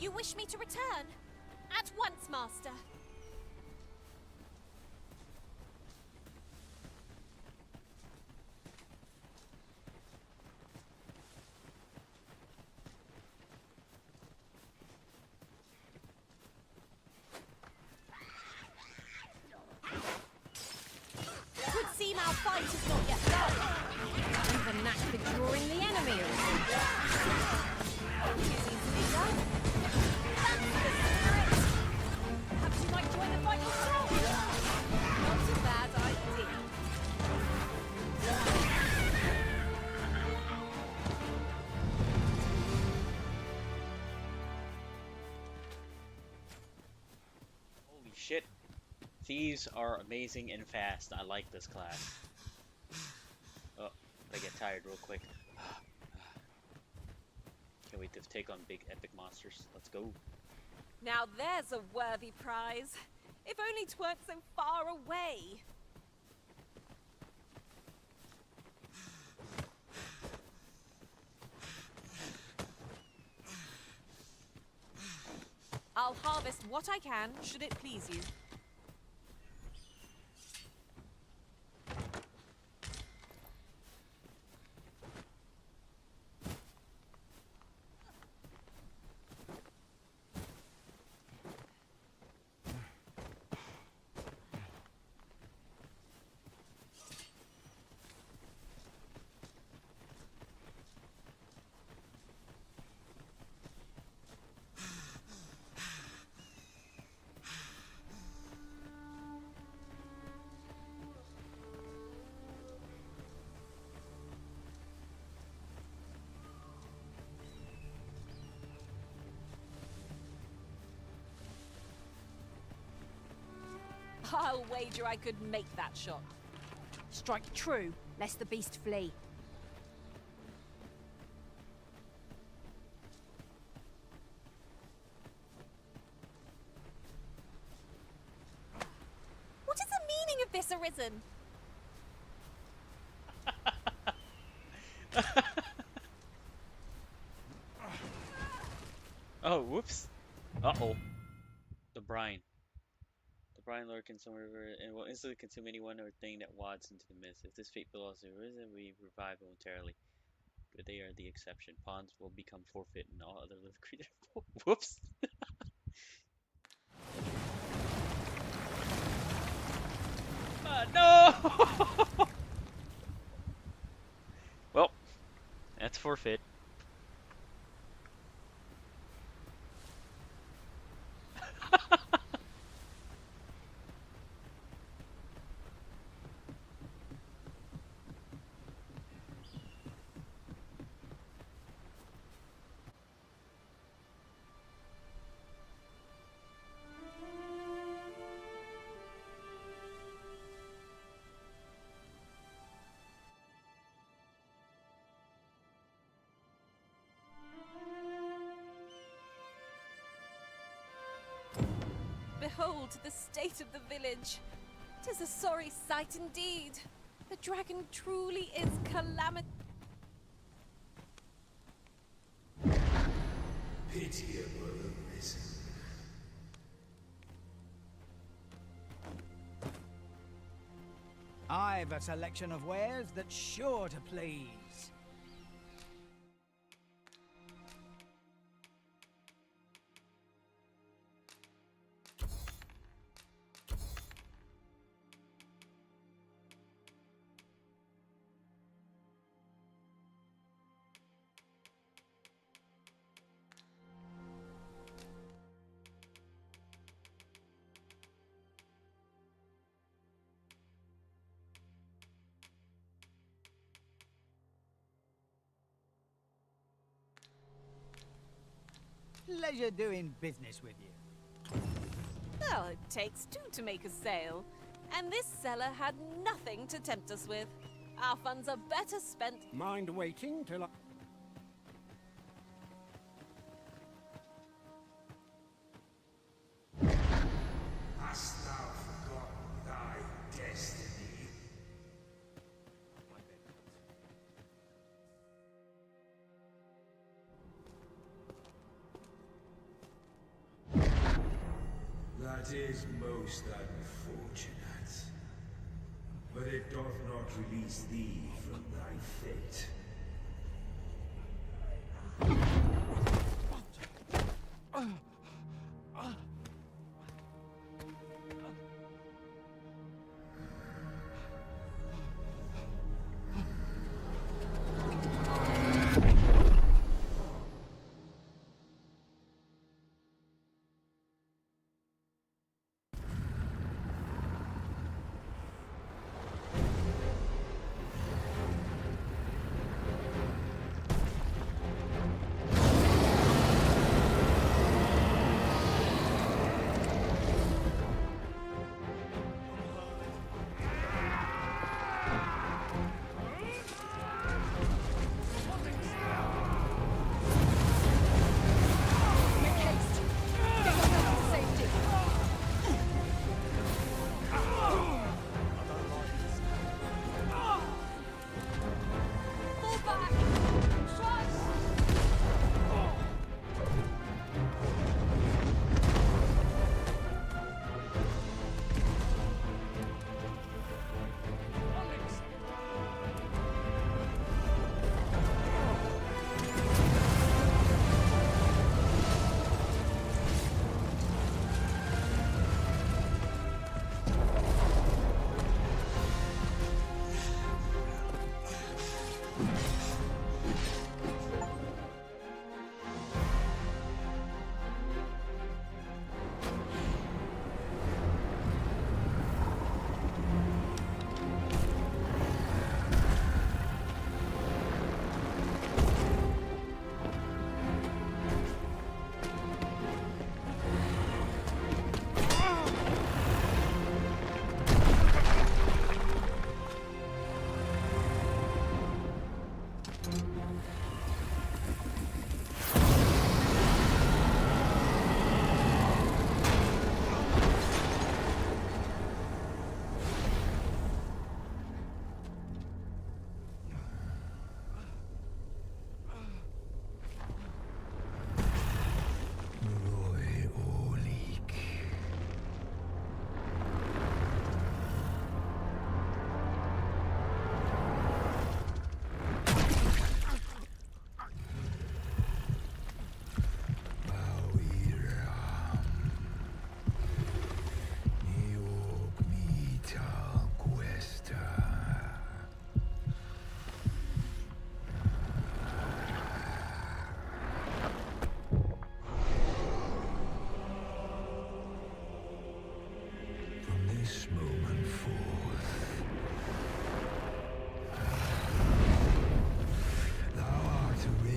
You wish me to return? At once, Master. Would seem our fight is not yet done. You've a knack for drawing the enemy. Easy to be done. That's the spirit. Perhaps you might join the fight yourself. Not a bad idea. Holy shit. Thieves are amazing and fast. I like this class. Oh, I get tired real quick. Can't wait to take on big epic monsters. Let's go. Now there's a worthy prize. If only 'tweren't so far away. I'll harvest what I can, should it please you. I'll wager I could make that shot. Strike true, lest the beast flee. What is the meaning of this, Arisen? Oh, whoops. Uh-oh. The brine. The brine lurking somewhere and will instantly consume anyone or thing that wads into the mist. If this fate belongs to Arisen, we revive momentarily. But they are the exception. Pawns will become forfeit and all other living creatures. Whoops. No! Well, that's forfeit. Behold the state of the village. 'Tis a sorry sight indeed. The dragon truly is calamity. Pitiable Arisen. I've a selection of wares that's sure to please. Pleasure doing business with you. Well, it takes two to make a sale. And this seller had nothing to tempt us with. Our funds are better spent. Mind waiting till I... Hast thou forgotten thy destiny? That is most unfortunate. But it doth not release thee from thy fate.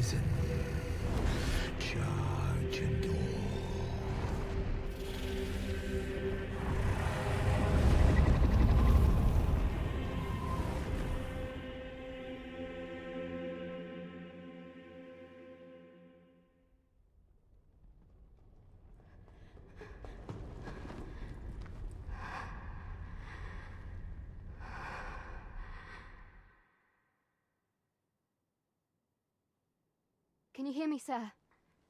arisen. Charge and all. Can you hear me, sir?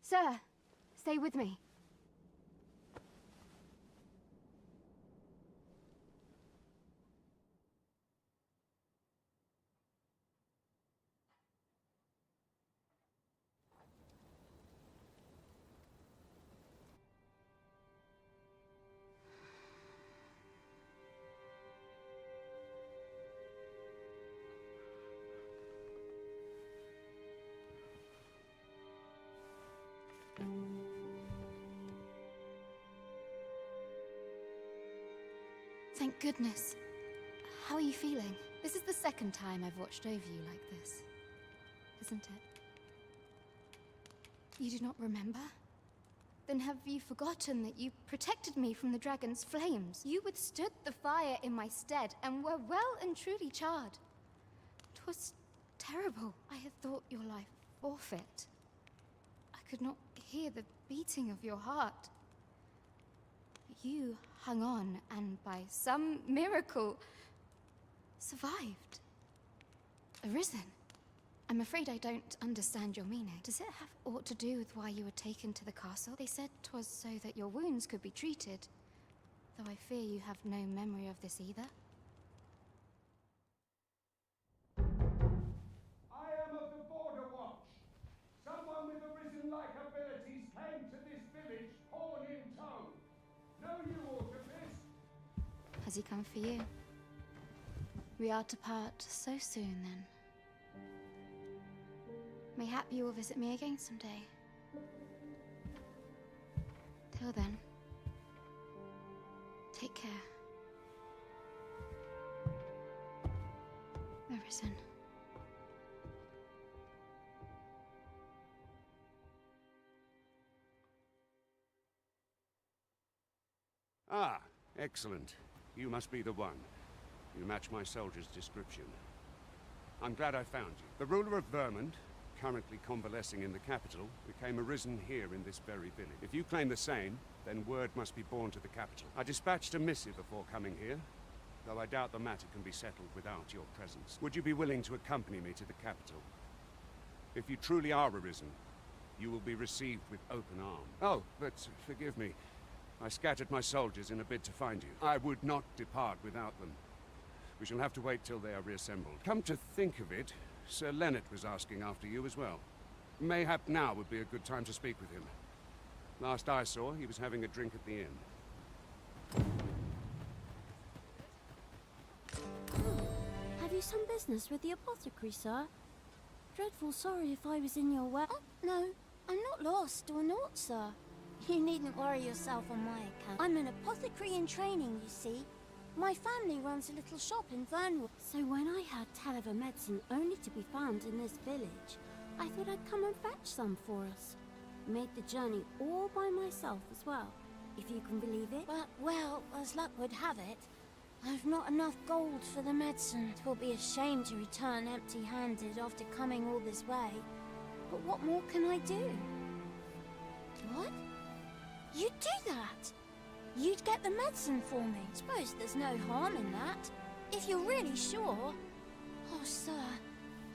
Sir, stay with me. Thank goodness. How are you feeling? This is the second time I've watched over you like this, isn't it? You do not remember? Then have you forgotten that you protected me from the dragon's flames? You withstood the fire in my stead and were well and truly charred. 'Twas terrible. I had thought your life forfeit. I could not hear the beating of your heart. You hung on, and by some miracle, survived. Arisen. I'm afraid I don't understand your meaning. Does it have aught to do with why you were taken to the castle? They said 'twas so that your wounds could be treated, though I fear you have no memory of this either. I am of the Border Watch. Someone with arisen-like abilities came to this village, horn in tow. Know you aught of this? Has he come for you? We are to part so soon, then. Mayhap you will visit me again someday. Till then, take care. Arisen. Ah, excellent. You must be the one. You match my soldier's description. I'm glad I found you. The ruler of Vermont, currently convalescing in the capital, became arisen here in this very village. If you claim the same, then word must be borne to the capital. I dispatched a missive before coming here, though I doubt the matter can be settled without your presence. Would you be willing to accompany me to the capital? If you truly are arisen, you will be received with open arms. Oh, but forgive me. I scattered my soldiers in a bid to find you. I would not depart without them. We shall have to wait till they are reassembled. Come to think of it, Sir Leonard was asking after you as well. Mayhap now would be a good time to speak with him. Last I saw, he was having a drink at the inn. Have you some business with the apothecary, sir? Dreadful sorry if I was in your way. Oh, no, I'm not lost or naught, sir. You needn't worry yourself on my account. I'm an apothecary in training, you see. My family runs a little shop in Vernwood. So when I heard tell of a medicine only to be found in this village, I thought I'd come and fetch some for us. Made the journey all by myself as well, if you can believe it. But, well, as luck would have it, I've not enough gold for the medicine. 'Twill be a shame to return empty-handed after coming all this way. But what more can I do? What? You'd do that? You'd get the medicine for me? Suppose there's no harm in that, if you're really sure. Oh, sir,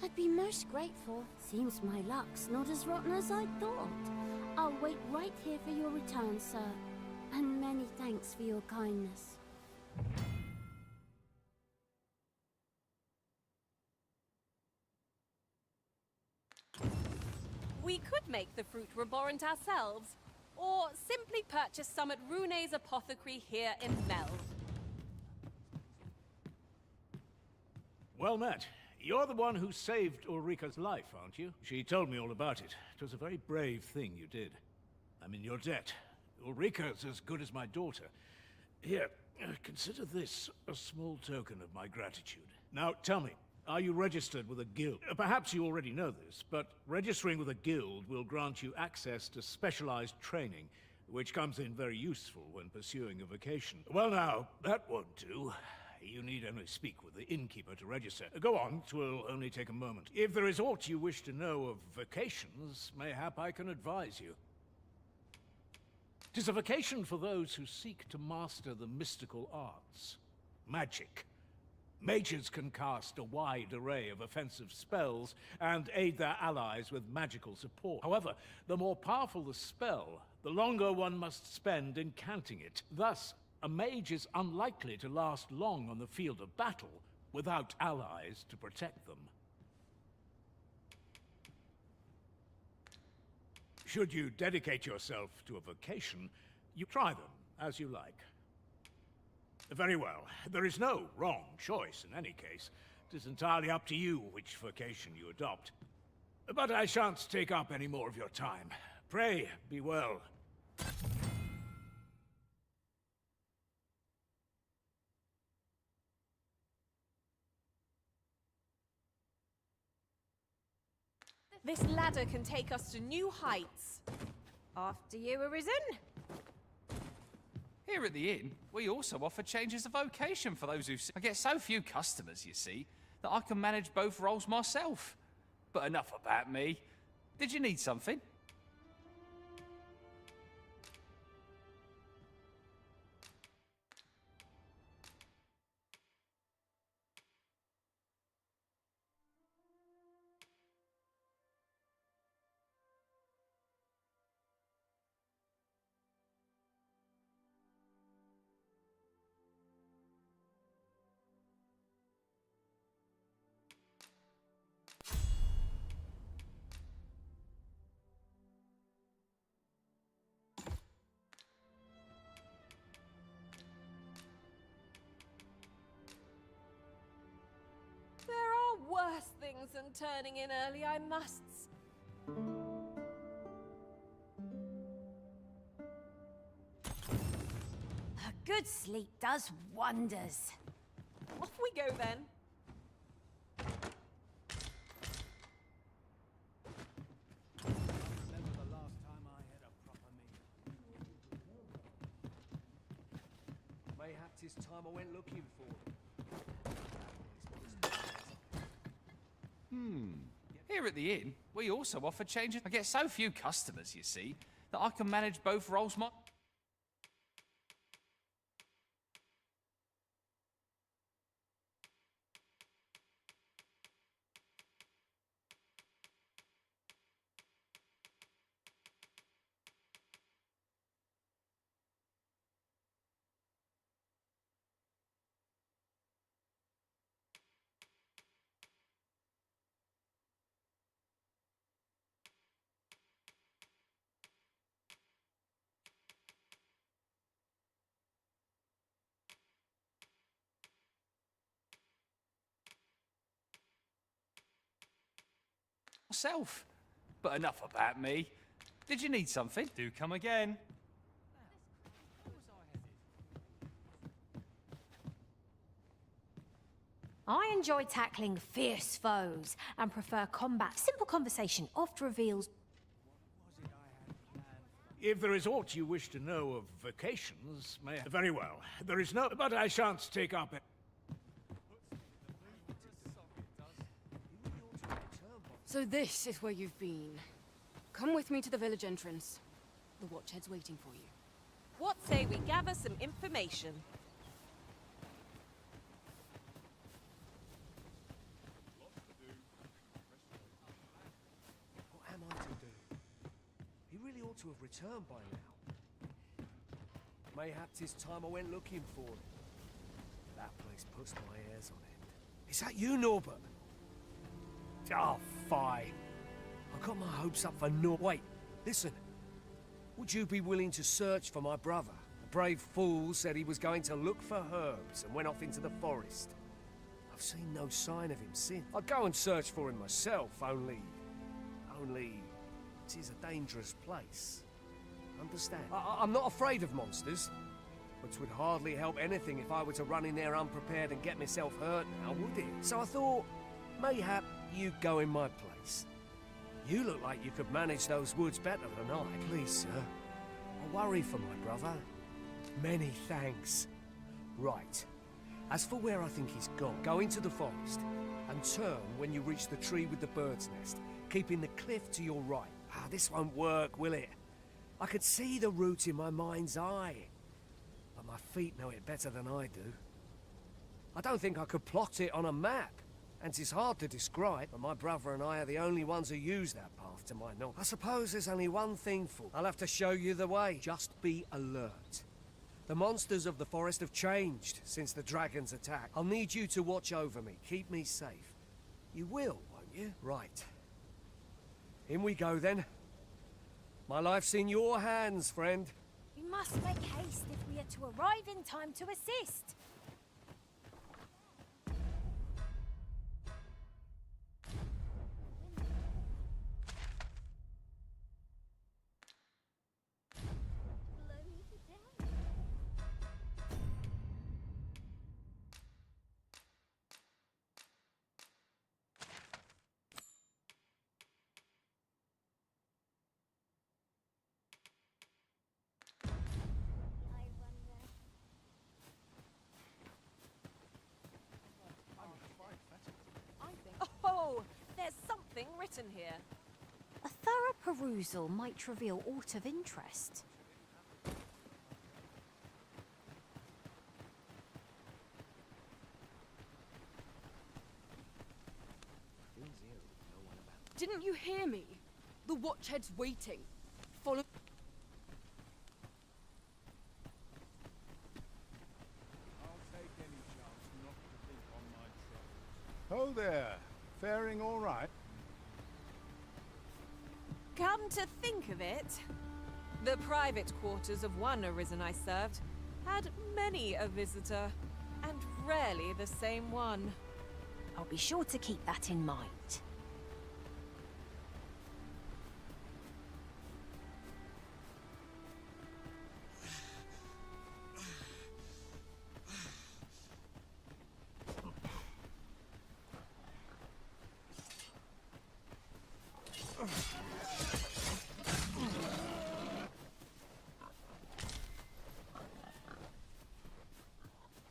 I'd be most grateful. Seems my luck's not as rotten as I thought. I'll wait right here for your return, sir. And many thanks for your kindness. We could make the fruit reborant ourselves, or simply purchase some at Rune's apothecary here in Mel. Well met. You're the one who saved Ulrika's life, aren't you? She told me all about it. It was a very brave thing you did. I'm in your debt. Ulrika's as good as my daughter. Here, consider this a small token of my gratitude. Now, tell me, Are you registered with a guild? Perhaps you already know this, but registering with a guild will grant you access to specialized training, which comes in very useful when pursuing a vocation. Well now, that won't do. You need only speak with the innkeeper to register. Go on, 'twill only take a moment. If there is aught you wish to know of vocations, mayhap I can advise you. 'Tis a vocation for those who seek to master the mystical arts. Magic. Mages can cast a wide array of offensive spells and aid their allies with magical support. However, the more powerful the spell, the longer one must spend in counting it. Thus, a mage is unlikely to last long on the field of battle without allies to protect them. Should you dedicate yourself to a vocation, you try them as you like. Very well. There is no wrong choice in any case. It is entirely up to you which vocation you adopt. But I shan't take up any more of your time. Pray, be well. This ladder can take us to new heights. After you, Arisen? Here at the inn, we also offer changes of vocation for those who... I get so few customers, you see, that I can manage both roles myself. But enough about me. Did you need something? There are worse things than turning in early, I must. A good sleep does wonders. Off we go then. Remember the last time I had a proper meal. Mayhap 'tis time I went looking for them. Here at the inn, we also offer changes. I get so few customers, you see, that I can manage both roles myself. But enough about me. Did you need something? Do come again. I enjoy tackling fierce foes and prefer combat. Simple conversation oft reveals... If there is aught you wish to know of vocations, may... Very well. There is no... But I shan't take up it. So this is where you've been. Come with me to the village entrance. The Watchhead's waiting for you. What say we gather some information? What am I to do? He really ought to have returned by now. Mayhap 'tis time I went looking for him. That place puts my hairs on end. Is that you, Norbert? Oh, fie. I got my hopes up for no... Wait, listen. Would you be willing to search for my brother? The brave fool said he was going to look for herbs and went off into the forest. I've seen no sign of him since. I'd go and search for him myself, only... It is a dangerous place. Understand? I'm not afraid of monsters. But 'twould hardly help anything if I were to run in there unprepared and get myself hurt now, would it? So I thought... mayhap you go in my place. You look like you could manage those woods better than I. Please, sir. I worry for my brother. Many thanks. Right. As for where I think he's gone, go into the forest and turn when you reach the tree with the bird's nest, keeping the cliff to your right. Ah, this won't work, will it? I could see the route in my mind's eye, but my feet know it better than I do. I don't think I could plot it on a map, and it's hard to describe, but my brother and I are the only ones who use that path to my knowledge. I suppose there's only one thing for. I'll have to show you the way. Just be alert. The monsters of the forest have changed since the dragon's attack. I'll need you to watch over me, keep me safe. You will, won't you? Right. In we go then. My life's in your hands, friend. We must make haste if we are to arrive in time to assist. Oh, there's something written here. A thorough perusal might reveal aught of interest. Didn't you hear me? The Watchhead's waiting. Follow. Oh there, faring all right? Come to think of it, the private quarters of one Arisen I served had many a visitor, and rarely the same one. I'll be sure to keep that in mind.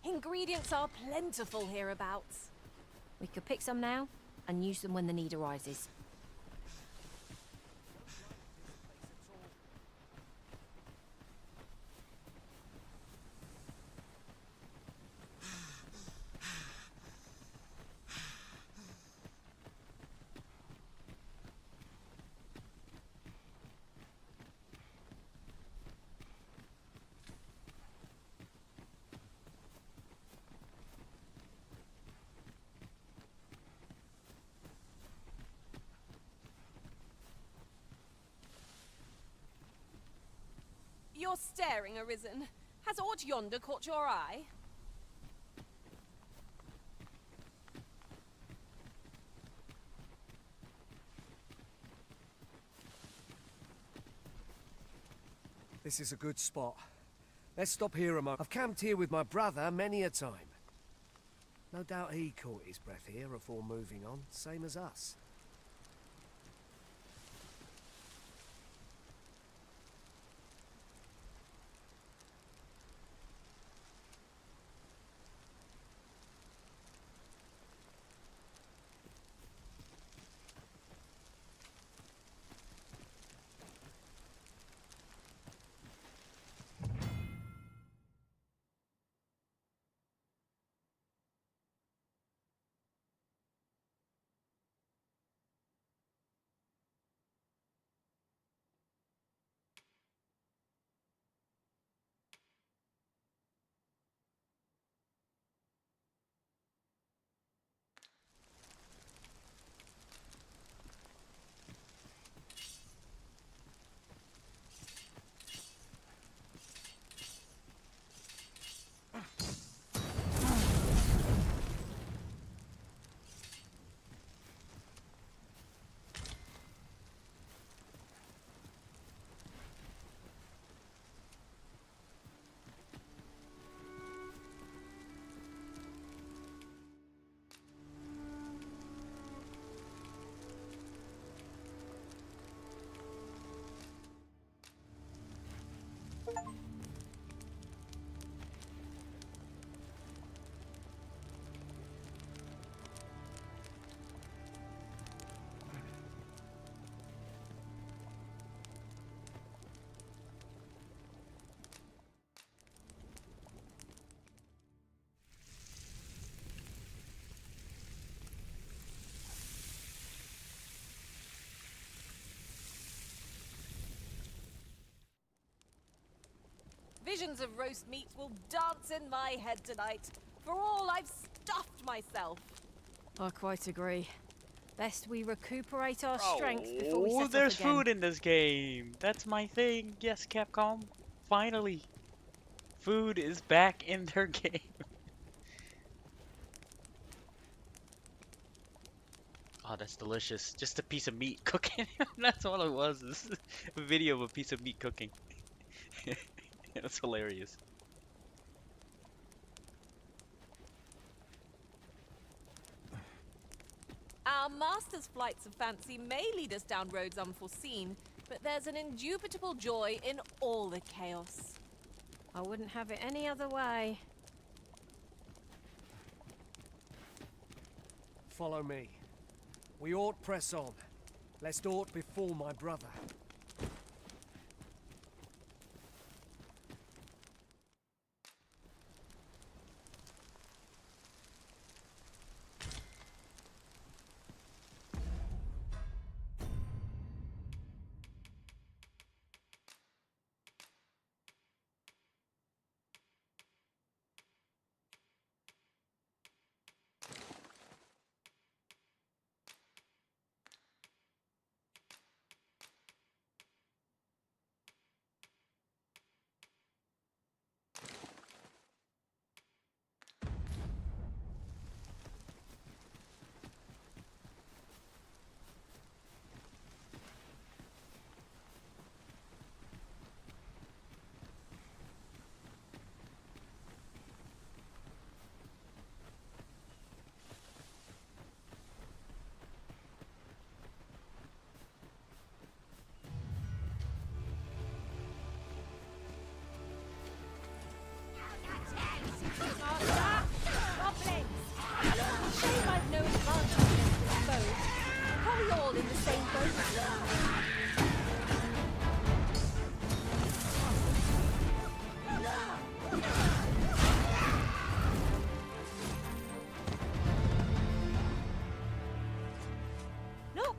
Ingredients are plentiful hereabouts. We could pick some now and use them when the need arises. You're staring, Arisen. Has aught yonder caught your eye? This is a good spot. Let's stop here a moment. I've camped here with my brother many a time. No doubt he caught his breath here before moving on, same as us. Visions of roast meat will dance in my head tonight. For all I've stuffed myself. I quite agree. Best we recuperate our strength before we set Oh, off there's again. food in this game. That's my thing. Yes, Capcom. Finally. Food is back in their game. Oh, that's delicious. Just a piece of meat cooking. That's all it was. This is a video of a piece of meat cooking. That's hilarious. Our master's flights of fancy may lead us down roads unforeseen, but there's an indubitable joy in all the chaos. I wouldn't have it any other way. Follow me. We ought press on, lest aught befall my brother.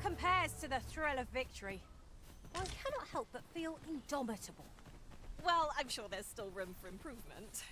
Compares to the thrill of victory. One cannot help but feel indomitable. Well, I'm sure there's still room for improvement.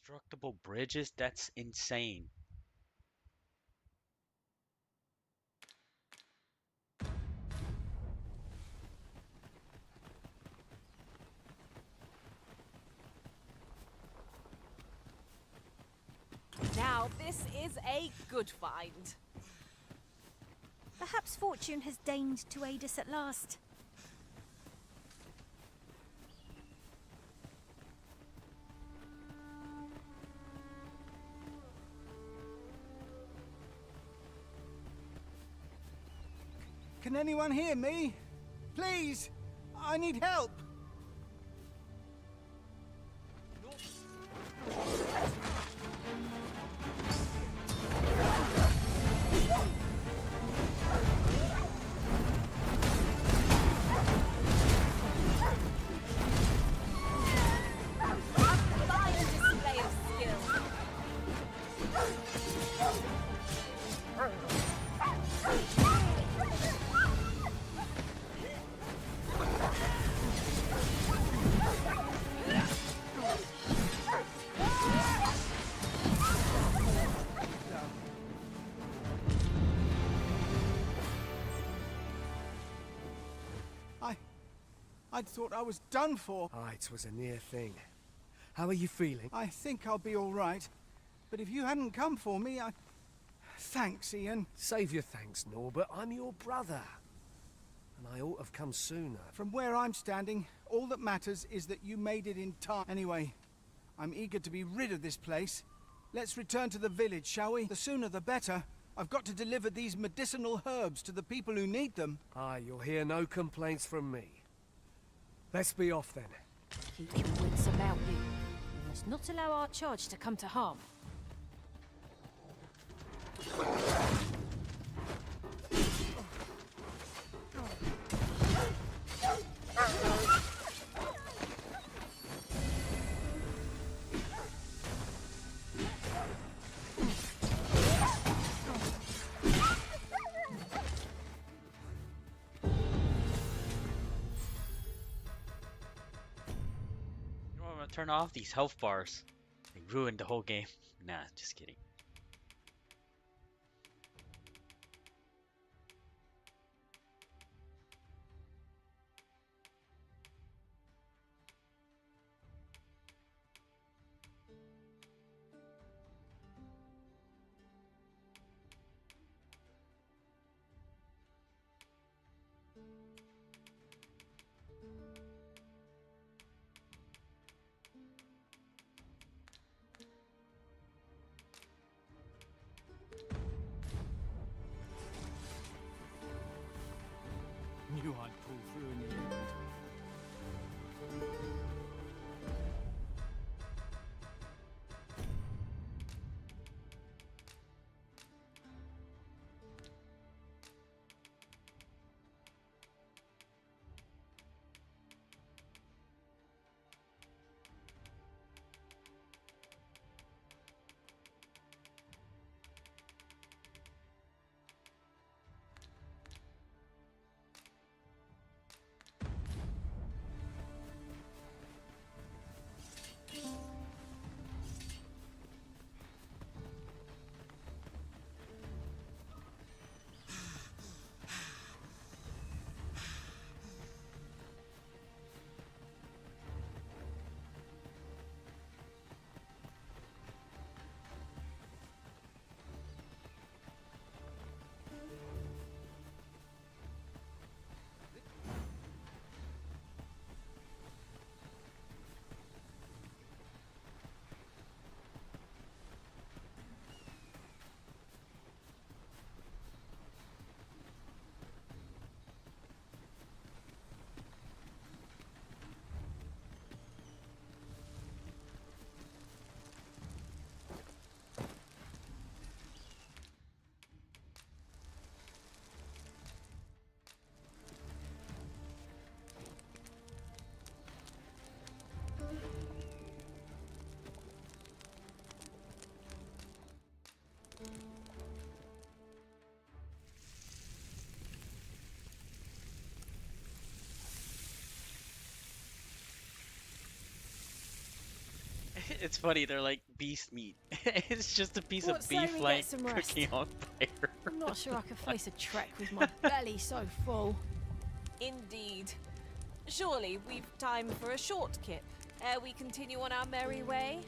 Destructible bridges? That's insane. Now, this is a good find. Perhaps fortune has deigned to aid us at last. Can anyone hear me? Please! I need help! I thought I was done for. Ah, it was a near thing. How are you feeling? I think I'll be all right. But if you hadn't come for me, I... Thanks, Ian. Save your thanks, Norbert. I'm your brother. And I ought to have come sooner. From where I'm standing, all that matters is that you made it in time. Anyway, I'm eager to be rid of this place. Let's return to the village, shall we? The sooner the better. I've got to deliver these medicinal herbs to the people who need them. Aye, you'll hear no complaints from me. Let's be off then. Keep your wits about you. We must not allow our charge to come to harm. I'm gonna turn off these health bars. They ruined the whole game. Nah, just kidding. Knew I'd pull through in the end. It's funny, they're like beast meat. It's just a piece What of say beef we like get some rest? cooking on fire. I'm not sure I could face a trek with my belly so full. Indeed. Surely we've time for a short kip ere we continue on our merry way.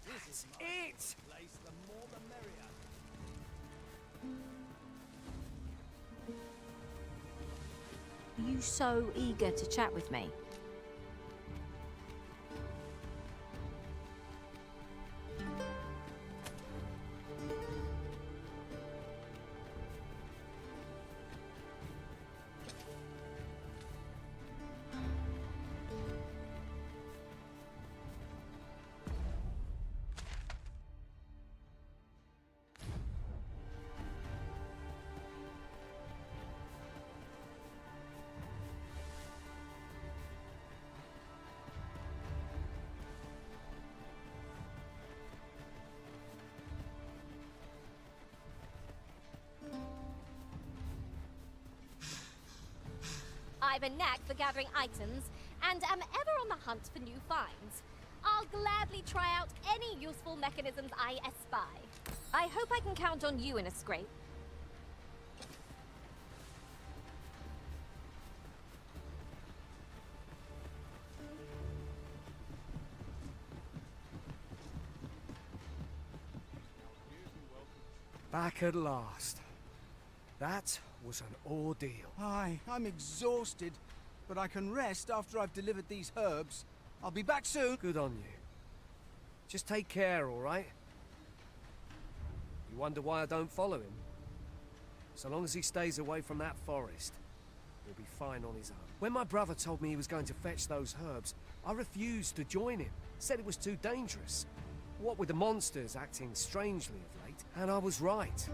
This is it! The more the merrier. Are you so eager to chat with me? I've a knack for gathering items, and am ever on the hunt for new finds. I'll gladly try out any useful mechanisms I espy. I hope I can count on you in a scrape. Back at last. That was an ordeal. Aye, I'm exhausted, but I can rest after I've delivered these herbs. I'll be back soon. Good on you. Just take care, all right? You wonder why I don't follow him? So long as he stays away from that forest, He'll be fine on his own. When my brother told me he was going to fetch those herbs, I refused to join him. Said it was too dangerous. What with the monsters acting strangely of late, and I was right.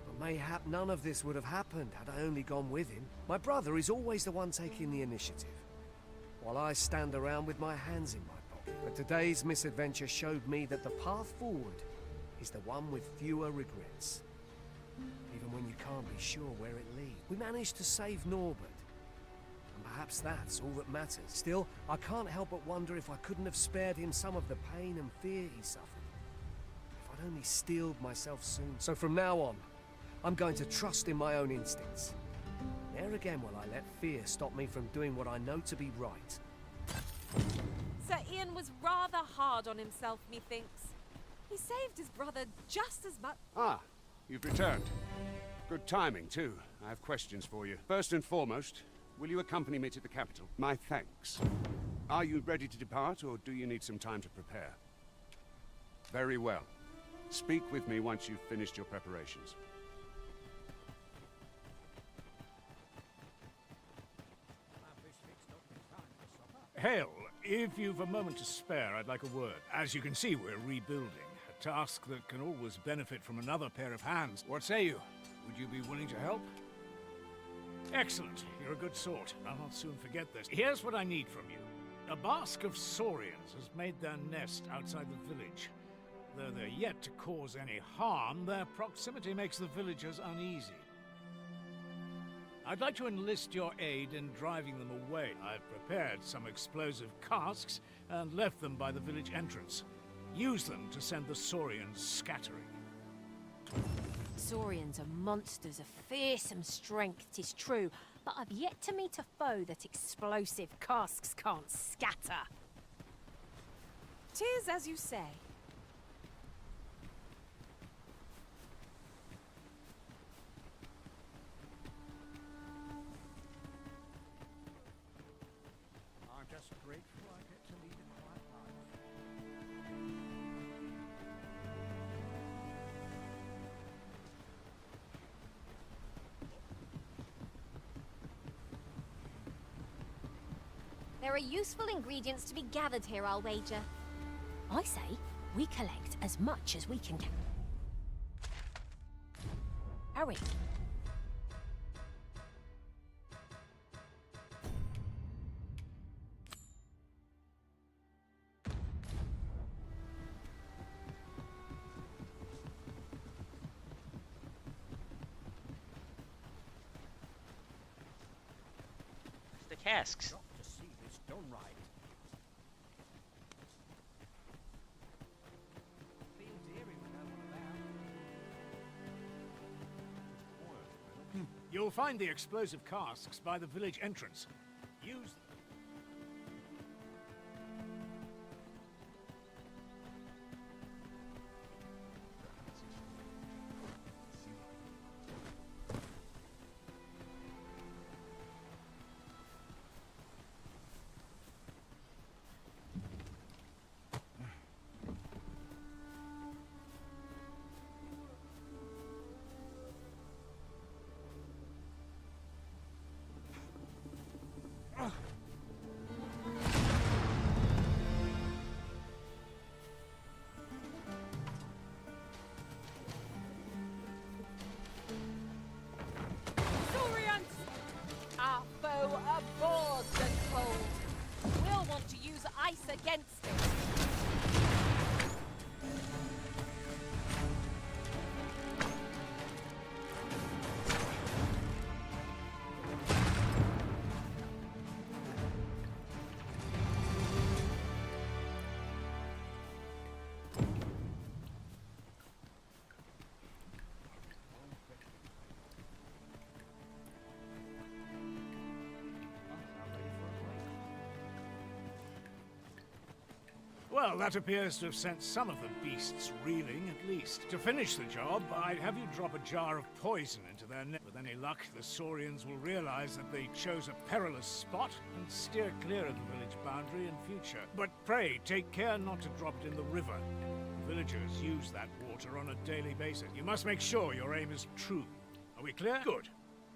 But mayhap none of this would have happened had I only gone with him. My brother is always the one taking the initiative, while I stand around with my hands in my pocket. But today's misadventure showed me that the path forward is the one with fewer regrets. Even when you can't be sure where it leads. We managed to save Norbert, and perhaps that's all that matters. Still, I can't help but wonder if I couldn't have spared him some of the pain and fear he suffered. If I'd only steeled myself soon. So from now on, I'm going to trust in my own instincts. Ne'er again will I let fear stop me from doing what I know to be right. Sir Ian was rather hard on himself, methinks. He saved his brother just as much. Ah, you've returned. Good timing, too. I have questions for you. First and foremost, will you accompany me to the capital? My thanks. Are you ready to depart, or do you need some time to prepare? Very well. Speak with me once you've finished your preparations. Hale, if you've a moment to spare, I'd like a word. As you can see, we're rebuilding. A task that can always benefit from another pair of hands. What say you? Would you be willing to help? Excellent. You're a good sort. I'll not soon forget this. Here's what I need from you. A basque of saurians has made their nest outside the village. Though they're yet to cause any harm, their proximity makes the villagers uneasy. I'd like to enlist your aid in driving them away. I've prepared some explosive casks and left them by the village entrance. Use them to send the saurians scattering. Saurians are monsters of fearsome strength, 'tis true, but I've yet to meet a foe that explosive casks can't scatter. 'Tis as you say. I'm just grateful I get to lead a quiet life. There are useful ingredients to be gathered here, I'll wager. I say, we collect as much as we can. Hurry. The casks. To see this done right. You'll find the explosive casks by the village entrance. Use them. Saurians! Our foe abhors the cold. We'll want to use ice against it. Well, that appears to have sent some of the beasts reeling, at least. To finish the job, I'd have you drop a jar of poison into their net. With any luck, the saurians will realize that they chose a perilous spot and steer clear of the village boundary in future. But pray, take care not to drop it in the river. Villagers use that water on a daily basis. You must make sure your aim is true. Are we clear? Good.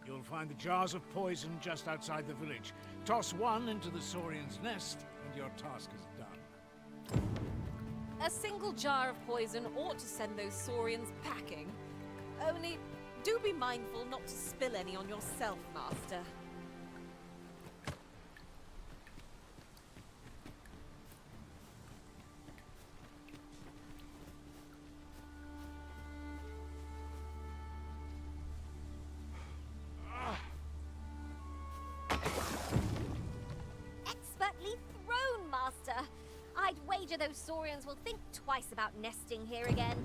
You'll find the jars of poison just outside the village. Toss one into the Saurian's nest, and your task is done. A single jar of poison ought to send those Saurians packing. Only, do be mindful not to spill any on yourself, Master. Expertly thrown, Master. I'd wager those Saurians will think twice about nesting here again.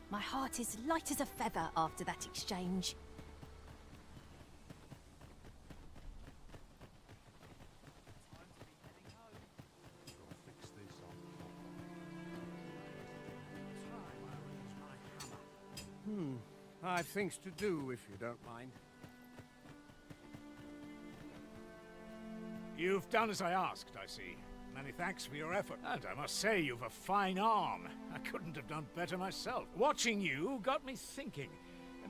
My heart is light as a feather after that exchange. I've things to do, if you don't mind. You've done as I asked, I see. Many thanks for your effort. And I must say, you've a fine arm. I couldn't have done better myself. Watching you got me thinking.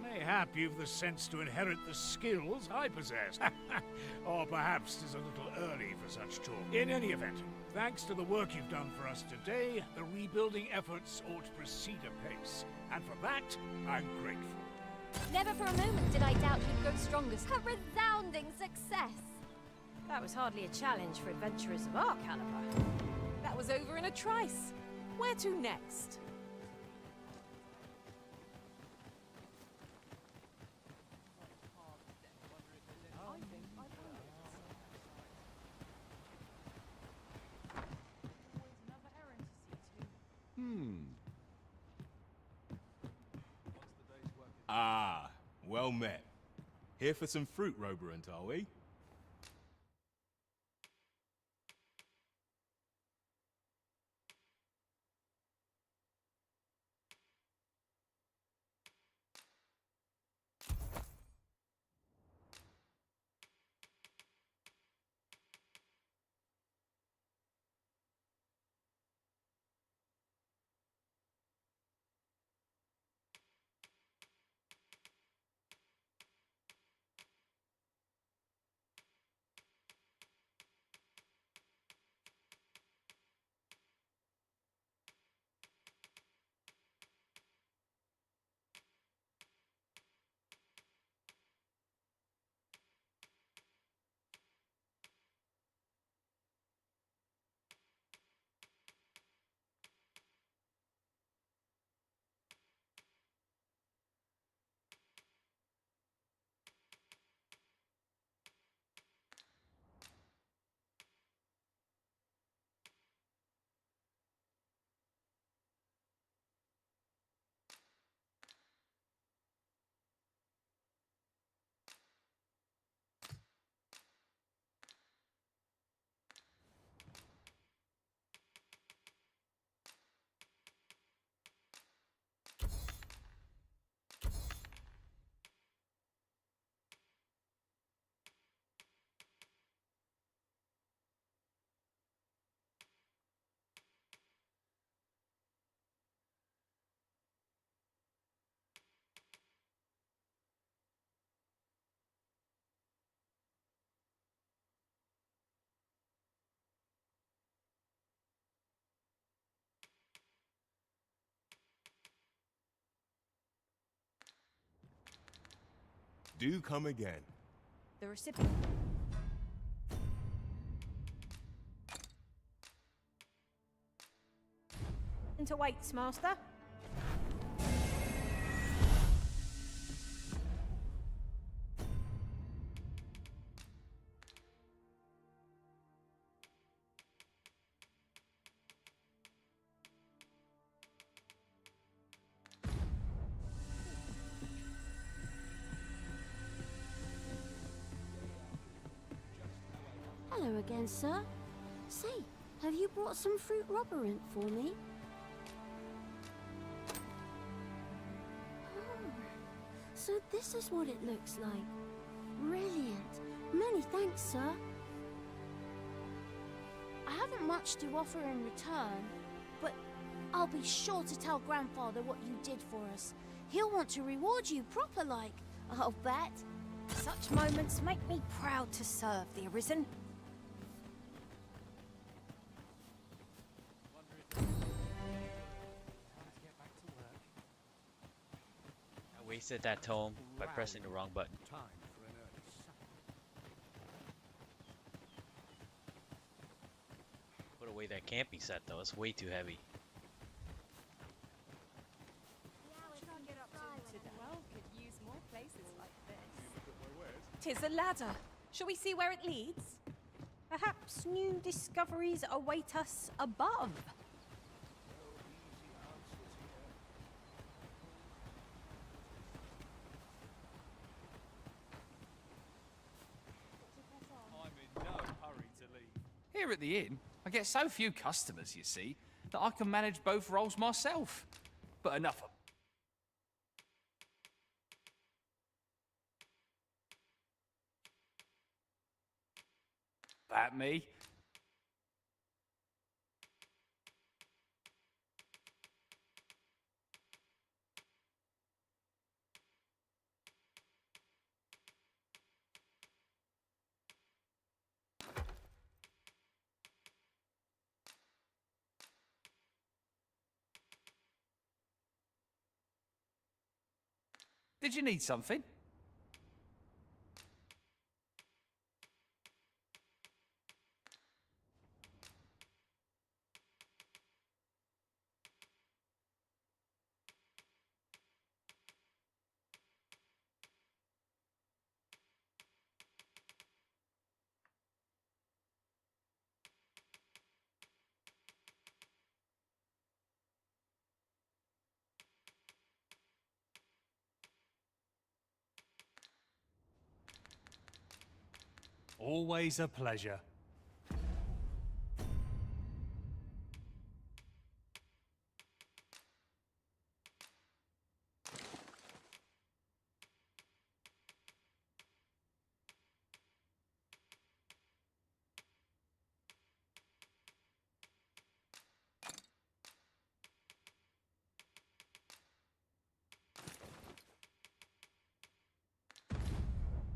Mayhap you've the sense to inherit the skills I possess. Or perhaps 'tis a little early for such talk. In any event, thanks to the work you've done for us today, the rebuilding efforts ought to proceed apace. And for that, I'm grateful. Never for a moment did I doubt you'd grow stronger. A resounding success. That was hardly a challenge for adventurers of our caliber. That was over in a trice. Where to next? Ah, well met. Here for some fruit, Roborant, are we? Do come again. The recipient. Into weights, Master. Hello again, sir. Say, have you brought some fruit roborant for me? Oh, so this is what it looks like. Brilliant. Many thanks, sir. I haven't much to offer in return, but I'll be sure to tell Grandfather what you did for us. He'll want to reward you proper like. I'll bet. Such moments make me proud to serve the Arisen. I wasted that tome by pressing the wrong button. Put away that camping set though, it's way too heavy. Well, could use more places like this. 'Tis a ladder. Shall we see where it leads? Perhaps new discoveries await us above. I'm in no hurry to leave. Here at the inn, I get so few customers, you see, that I can manage both roles myself. But enough of... That me? Did you need something? Always a pleasure.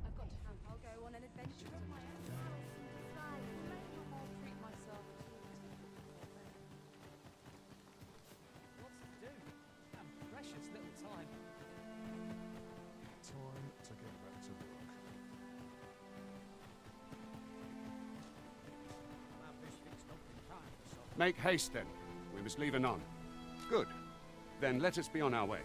I've got to have. I'll go on an adventure of my own. I'll treat myself to What's to do? And precious little time. Time to get back to work. Make haste then. We must leave anon. Good. Then let us be on our way.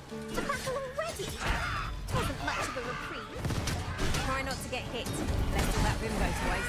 To battle already? Wasn't much of a reprieve. Try not to get hit. Left all that bimbo to waste.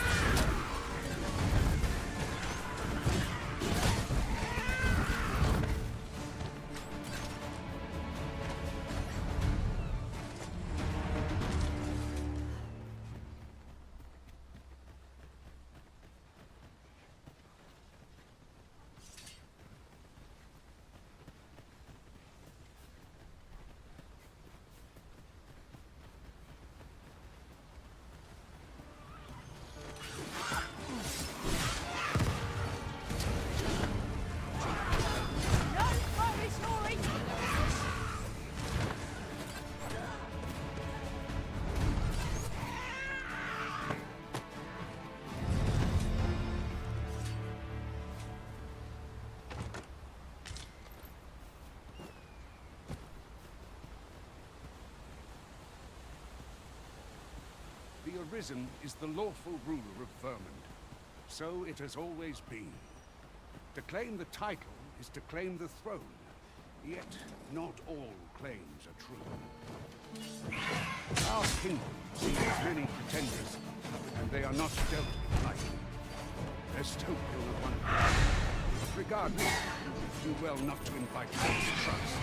The Arisen is the lawful ruler of Vermund. So it has always been. To claim the title is to claim the throne. Yet, not all claims are true. Our kingdom sees many pretenders, and they are not dealt with lightly. Lest hope will not one. Regardless, do well not to invite mistrust.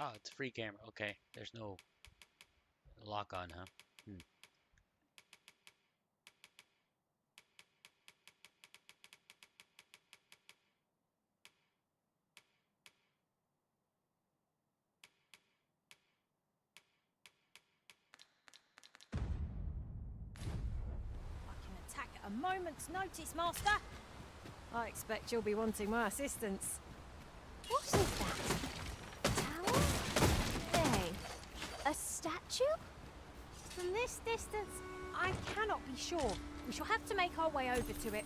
Oh, it's a free camera. Okay, there's no lock on, huh? I can attack at a moment's notice, Master. I expect you'll be wanting my assistance. What is that? Tower? Nay. A statue? From this distance, I cannot be sure. We shall have to make our way over to it.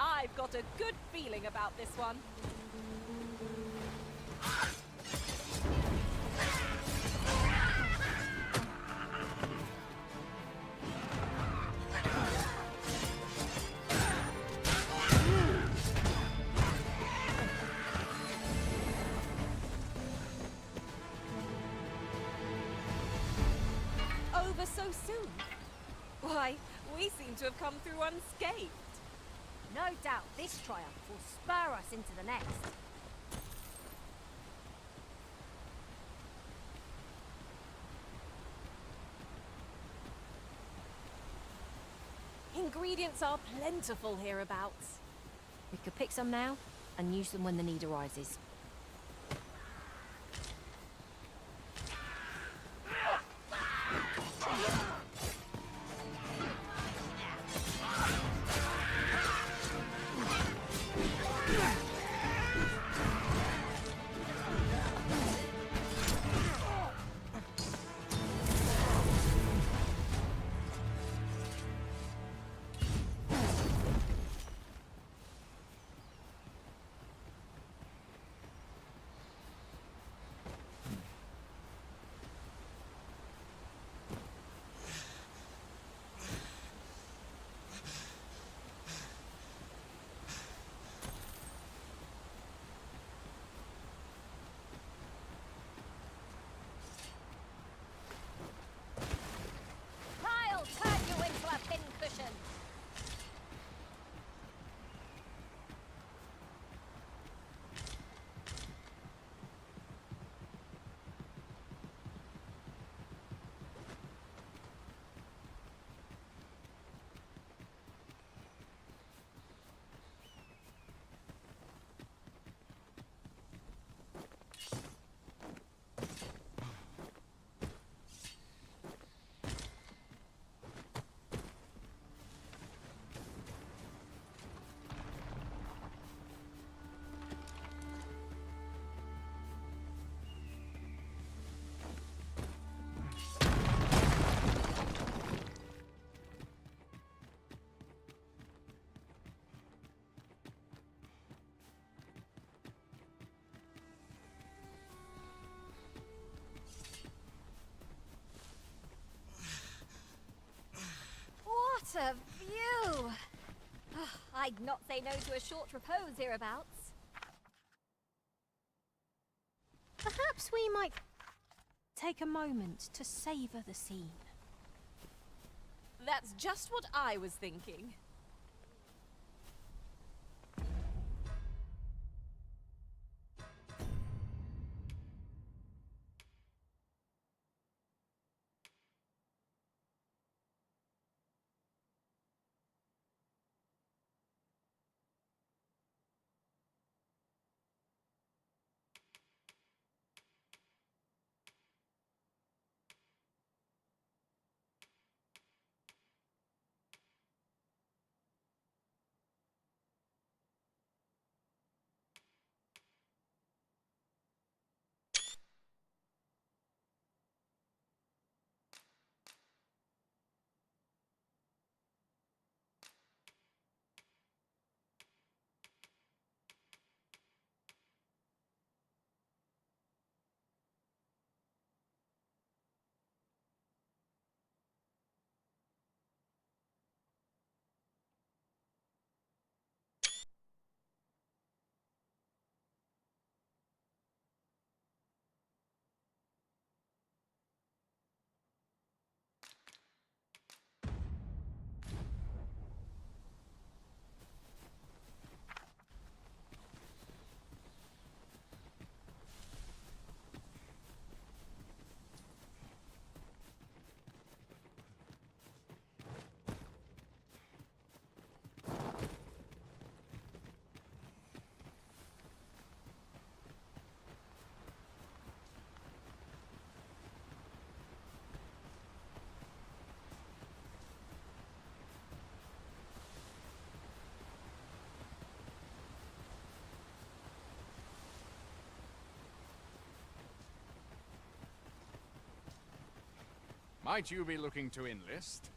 I've got a good feeling about this one. Over so soon? Why, we seem to have come through unscathed. No doubt this triumph will spur us into the next. Ingredients are plentiful hereabouts. We could pick some now and use them when the need arises. I'll turn you into a pincushion. What a view! I'd not say no to a short repose hereabouts. Perhaps we might take a moment to savour the scene. That's just what I was thinking. Might you be looking to enlist?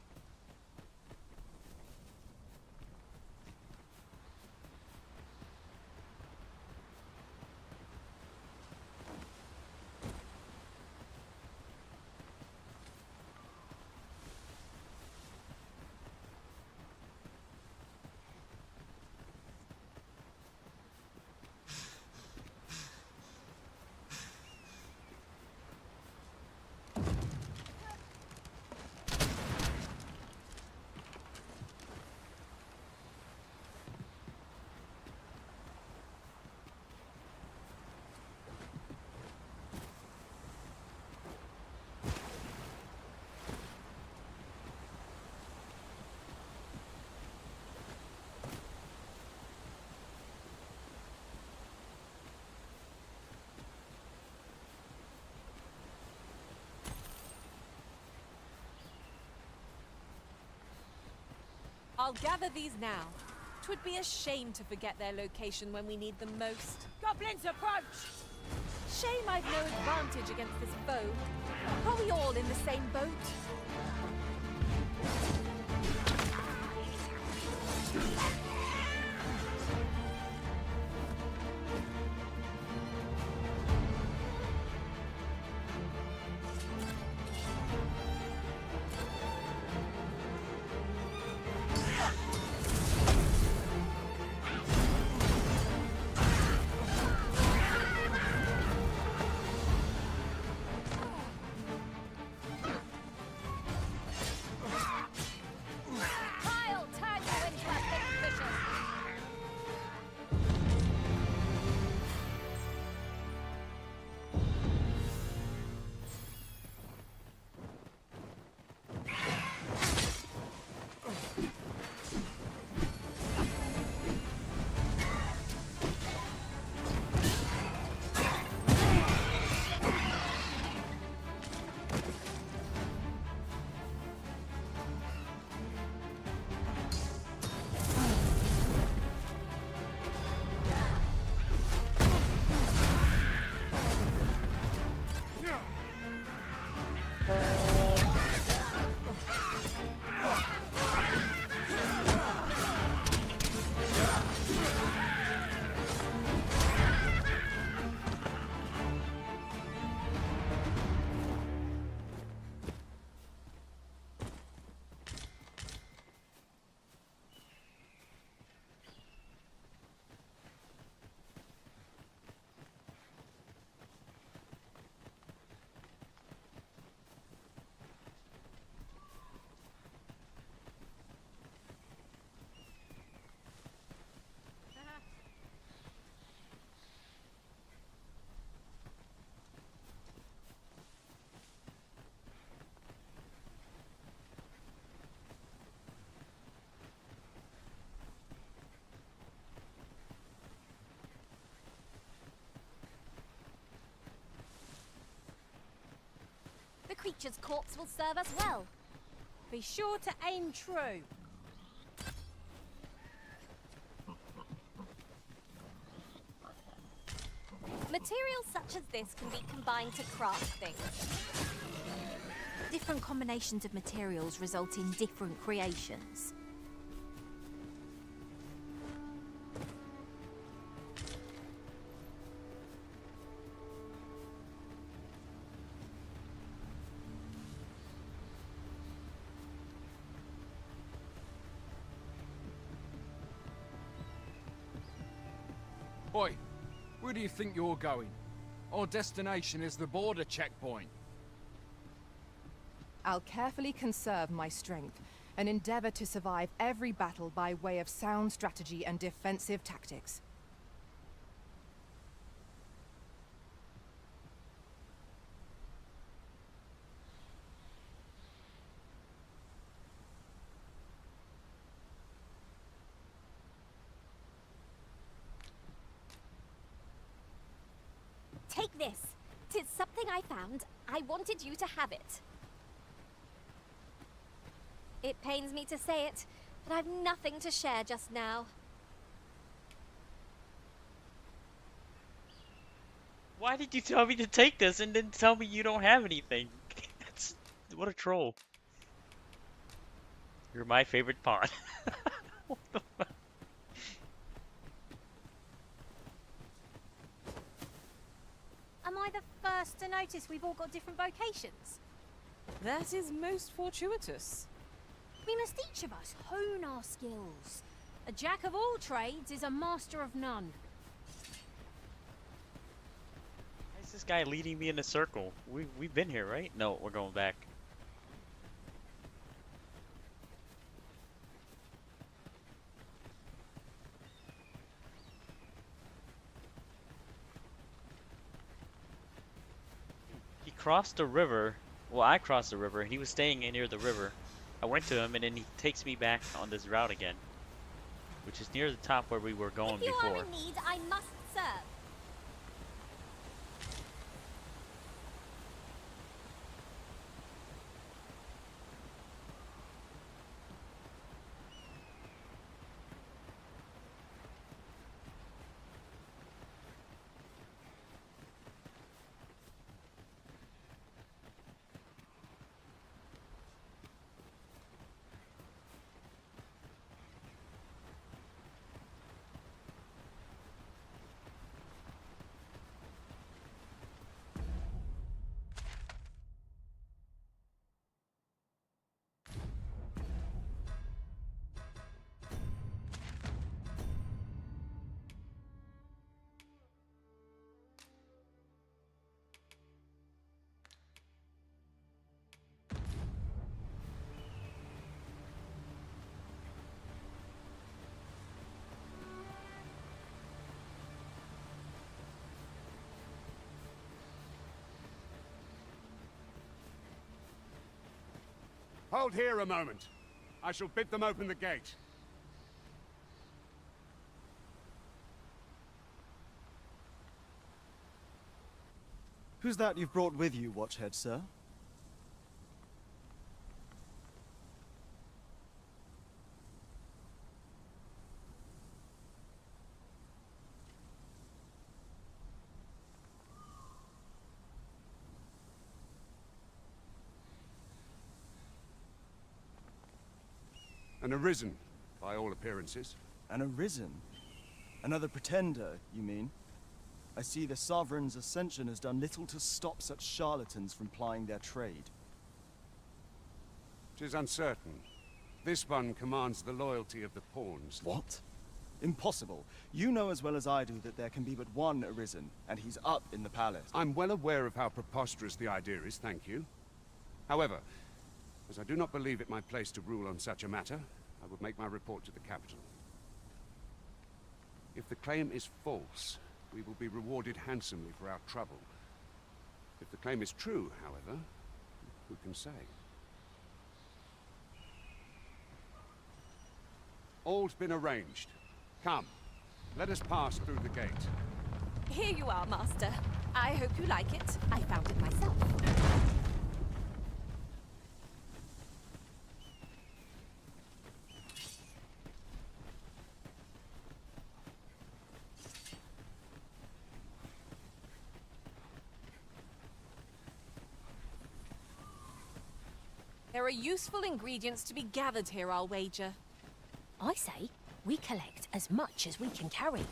I'll gather these now. 'Twould be a shame to forget their location when we need them most. Goblins approach! Shame I've no advantage against this foe. Are we all in the same boat? I'll turn you into a big vicious. The creature's corpse will serve us well. Be sure to aim true. Materials such as this can be combined to craft things. Different combinations of materials result in different creations. Oi, where do you think you're going? Our destination is the border checkpoint. I'll carefully conserve my strength and endeavor to survive every battle by way of sound strategy and defensive tactics. Take this. 'Tis something I found. I wanted you to have it. It pains me to say it, but I've nothing to share just now. Why did you tell me to take this and then tell me you don't have anything? What a troll. You're my favorite pawn. What the fuck? Am I the first to notice we've all got different vocations? That is most fortuitous. We must each of us hone our skills. A jack of all trades is a master of none. Why is this guy leading me in a circle? We've been here, right? No, we're going back. He crossed the river. Well, I crossed the river. He was staying near the river. I went to him, and then he takes me back on this route again, which is near the top where we were going If you before. are in need, I must serve. Hold here a moment. I shall bid them open the gate. Who's that you've brought with you, Watchhead, sir? An arisen, by all appearances. An arisen? Another pretender, you mean? I see the Sovereign's ascension has done little to stop such charlatans from plying their trade. 'Tis uncertain. This one commands the loyalty of the pawns. What? Impossible. You know as well as I do that there can be but one arisen, and he's up in the palace. I'm well aware of how preposterous the idea is, thank you. However, as I do not believe it my place to rule on such a matter, I would make my report to the capital. If the claim is false, we will be rewarded handsomely for our trouble. If the claim is true, however, who can say? All's been arranged. Come, let us pass through the gate. Here you are, Master. I hope you like it. I found it myself. There are useful ingredients to be gathered here, I'll wager. I say, we collect as much as we can carry.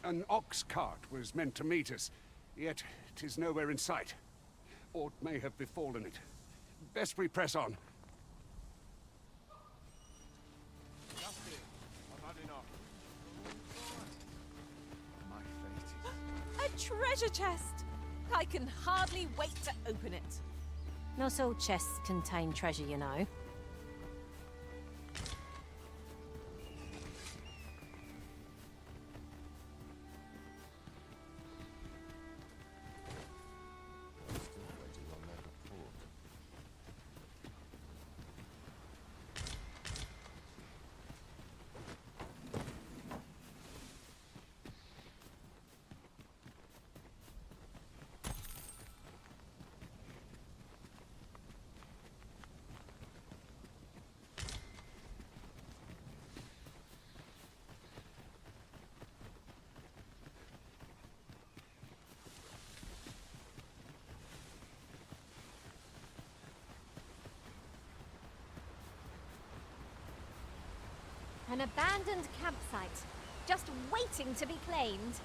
An ox cart was meant to meet us, yet 'tis nowhere in sight. Aught may have befallen it. Best we press on. A treasure chest! I can hardly wait to open it. Not all chests contain treasure, you know. An abandoned campsite, just waiting to be claimed.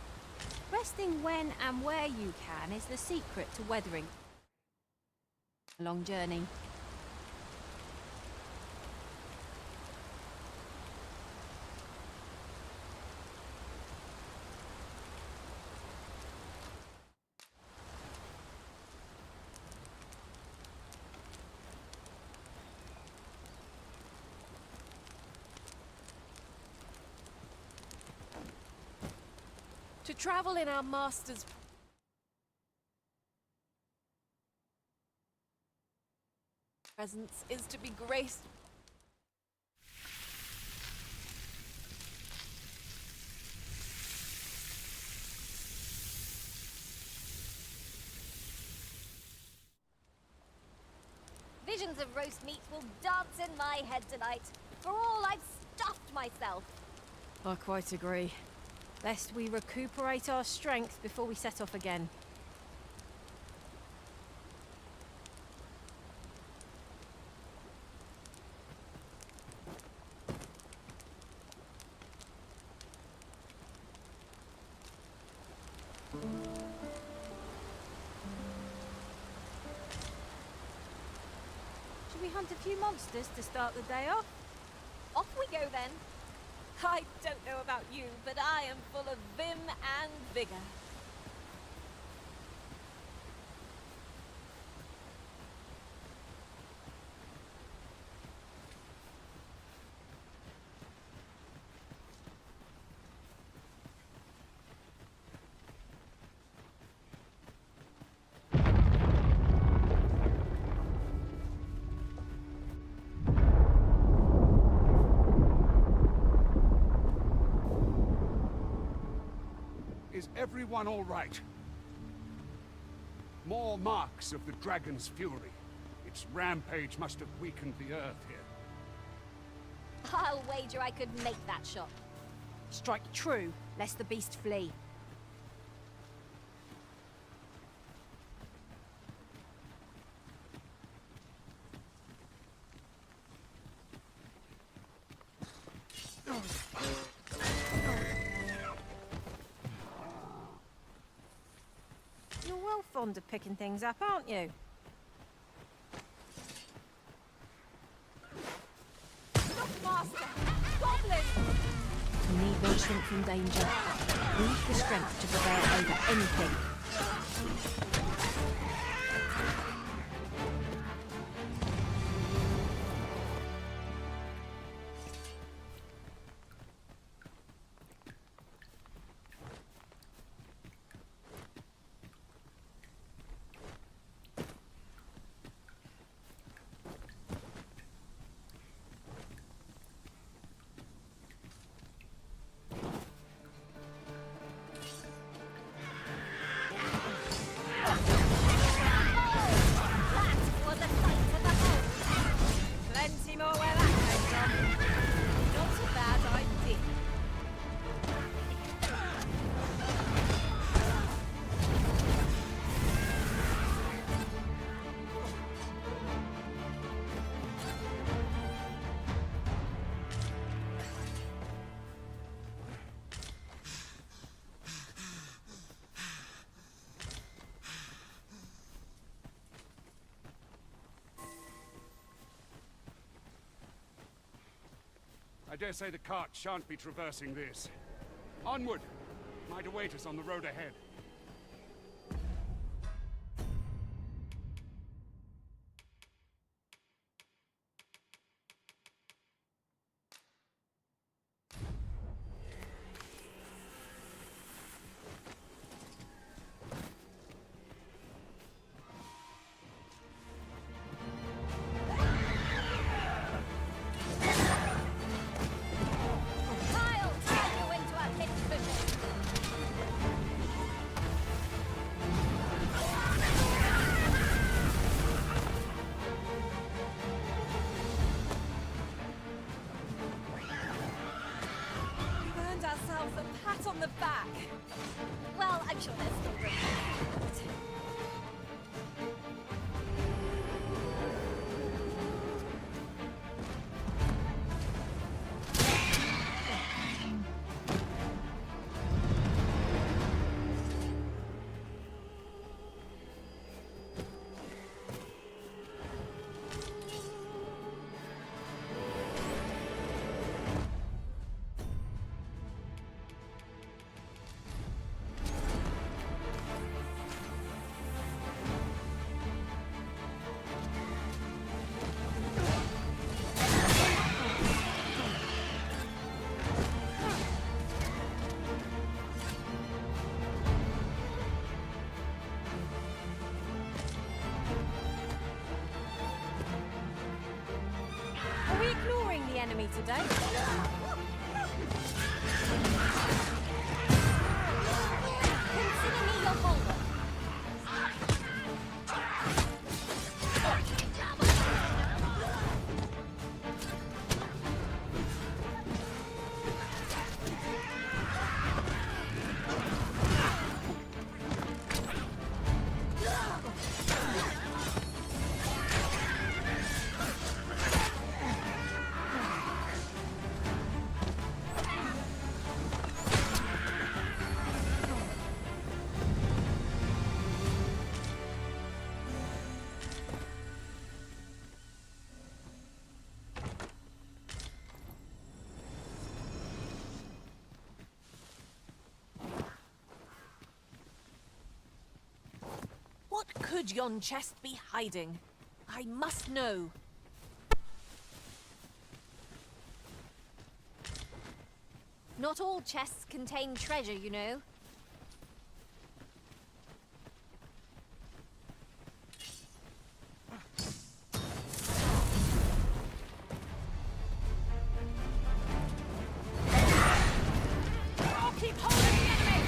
Resting when and where you can is the secret to weathering a long journey. To travel in our master's presence is to be graced. Visions of roast meat will dance in my head tonight. For all I've stuffed myself. I quite agree. Lest we recuperate our strength before we set off again. Should we hunt a few monsters to start the day off? Off we go then. I don't know about you, but I am full of vim and vigor. Is everyone all right? More marks of the dragon's fury. Its rampage must have weakened the earth here. I'll wager I could make that shot. Strike true, lest the beast flee. You're well fond of picking things up, aren't you? Look, Master! Goblin! You need not shrink from danger. Use the strength to prevail over anything. Plenty more where that came from. Not a bad idea. I dare say the cart shan't be traversing this. Onward! Might await us on the road ahead. I'll turn you into a pincushion. We've earned ourselves a pat on the back. Well, I'm sure there's still room. me today. Consider me your holder. What could yon chest be hiding? I must know. Not all chests contain treasure, you know. Oh, keep holding the enemy!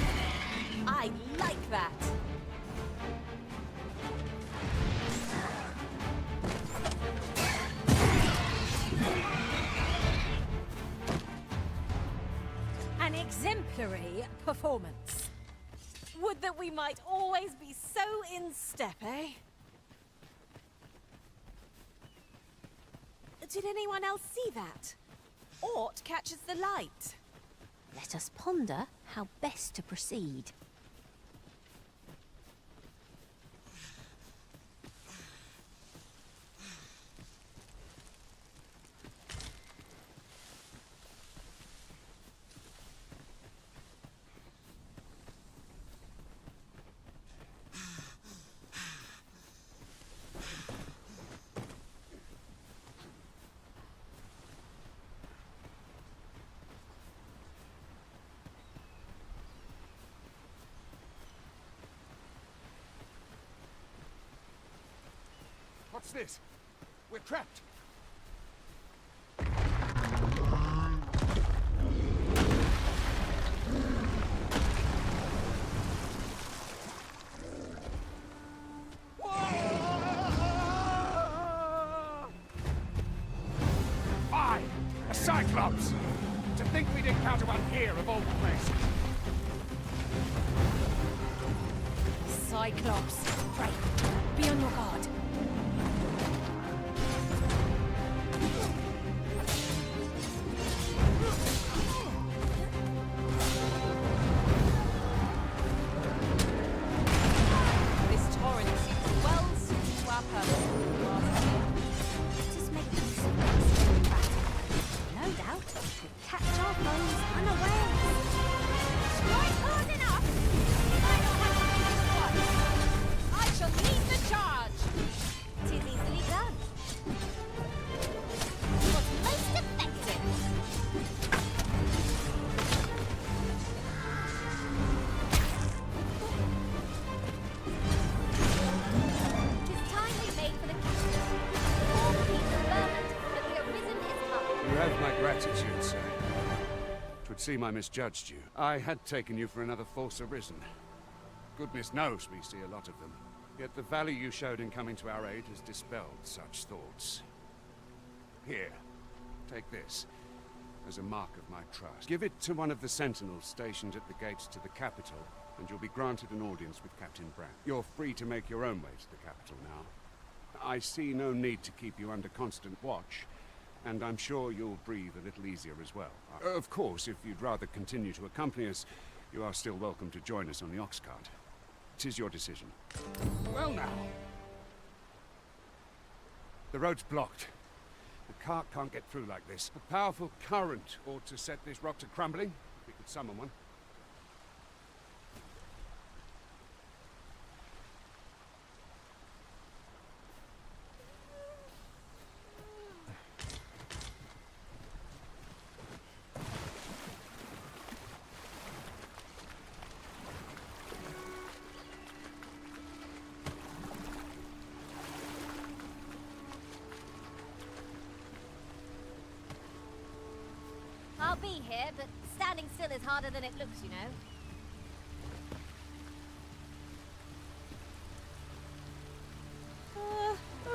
I like that. An exemplary performance. Would that we might always be so in step, eh? Did anyone else see that? Aught catches the light. Let us ponder how best to proceed. What's this? We're trapped. Aye! A Cyclops! To think we'd encounter one here of all places. Cyclops. Pray, be on your guard. This torrent seems well suited to our purpose. Let us make use of this in battle. No doubt, it will catch our foes unawares. Strike hard enough! I don't have to do this once. I shall lead the charge! 'Tis easily done. What's most effective? Tis time we made for the capital. All peace fervent that the arisen is come. You have my gratitude, sir. 'Twould seem I misjudged you. I had taken you for another false arisen. Goodness knows we see a lot of them. Yet the value you showed in coming to our aid has dispelled such thoughts. Here, take this as a mark of my trust. Give it to one of the sentinels stationed at the gates to the capital, and you'll be granted an audience with Captain Brown. You're free to make your own way to the capital now. I see no need to keep you under constant watch, and I'm sure you'll breathe a little easier as well. Of course, if you'd rather continue to accompany us, you are still welcome to join us on the ox cart. 'Tis your decision. Well now. The road's blocked. The cart can't get through like this. A powerful current ought to set this rock to crumbling, if we could summon one. be here, but standing still is harder than it looks, you know.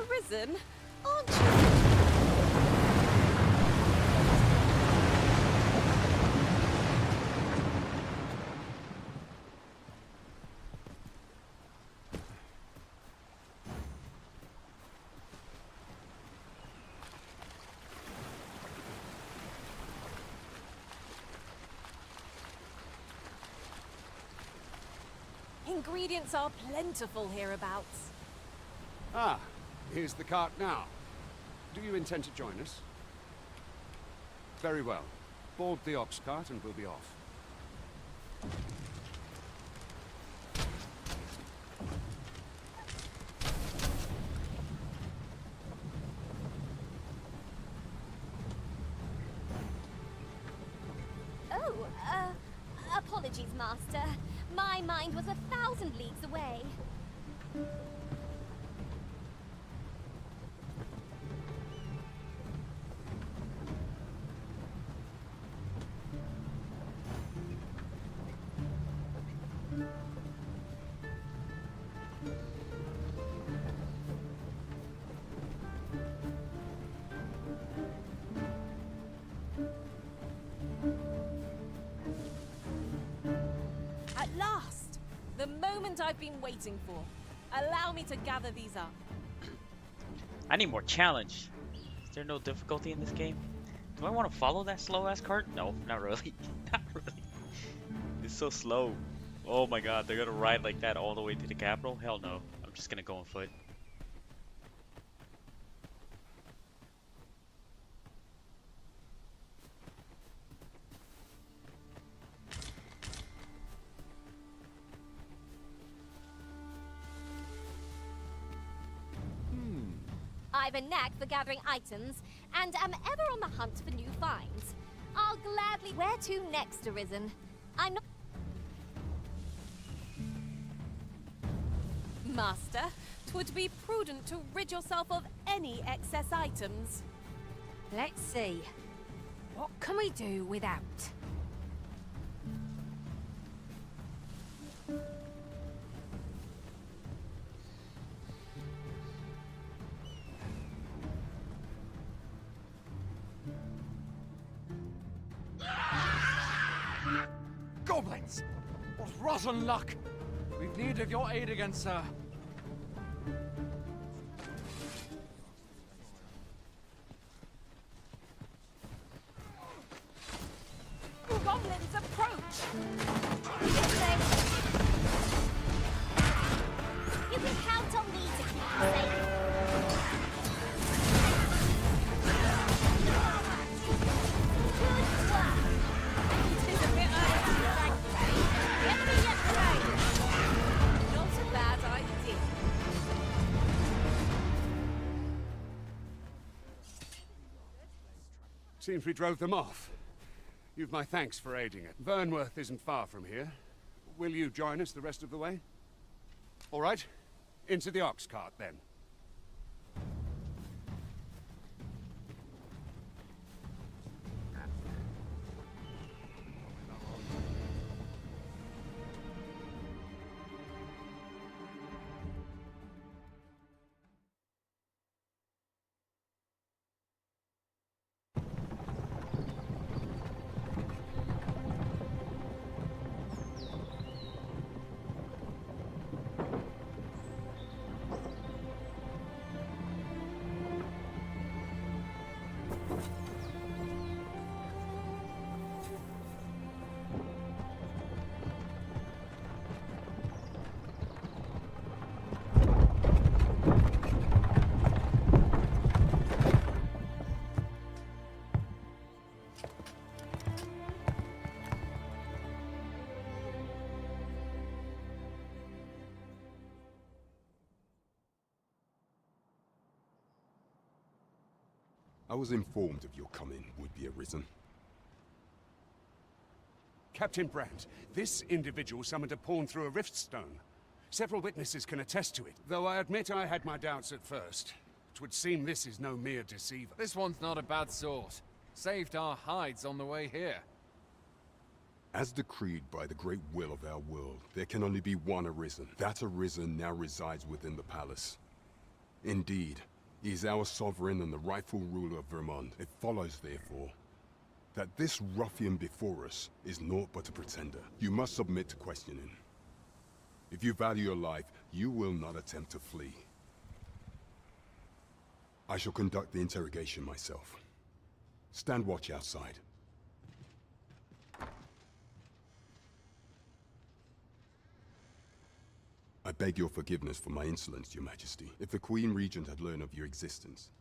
Arisen? Aren't you? Ingredients are plentiful hereabouts. Ah, here's the cart now. Do you intend to join us? Very well. Board the ox cart and we'll be off. Oh, apologies, Master. My mind was 1,000 leagues away. At last! The moment I've been waiting for. Allow me to gather these up. I need more challenge. Is there no difficulty in this game? Do I want to follow that slow-ass cart? No, not really. Not really. It's so slow. Oh my god, they're gonna ride like that all the way to the capital? Hell no. I'm just gonna go on foot. I've a knack for gathering items, and am ever on the hunt for new finds. I'll gladly... Where to next, Arisen? I'm not... Master, 'twould be prudent to rid yourself of any excess items. Let's see. What can we do without? Goblins! What rotten luck! We've need of your aid again, sir. Goblins approach! You can count on me to keep you safe. Good work! It is a bit early. The enemy yet remains. Not a bad idea. Seems we drove them off. You've my thanks for aiding it. Vernworth isn't far from here. Will you join us the rest of the way? All right. Into the ox cart, then. I was informed of your coming, would-be Arisen. Captain Brandt, this individual summoned a pawn through a rift stone. Several witnesses can attest to it, though I admit I had my doubts at first. 'Twould seem this is no mere deceiver. This one's not a bad sort. Saved our hides on the way here. As decreed by the great will of our world, there can only be one Arisen. That Arisen now resides within the palace. Indeed, he is our sovereign and the rightful ruler of Vermont. It follows, therefore, that this ruffian before us is naught but a pretender. You must submit to questioning. If you value your life, you will not attempt to flee. I shall conduct the interrogation myself. Stand watch outside. I beg your forgiveness for my insolence, Your Majesty. If the Queen Regent had learned of your existence,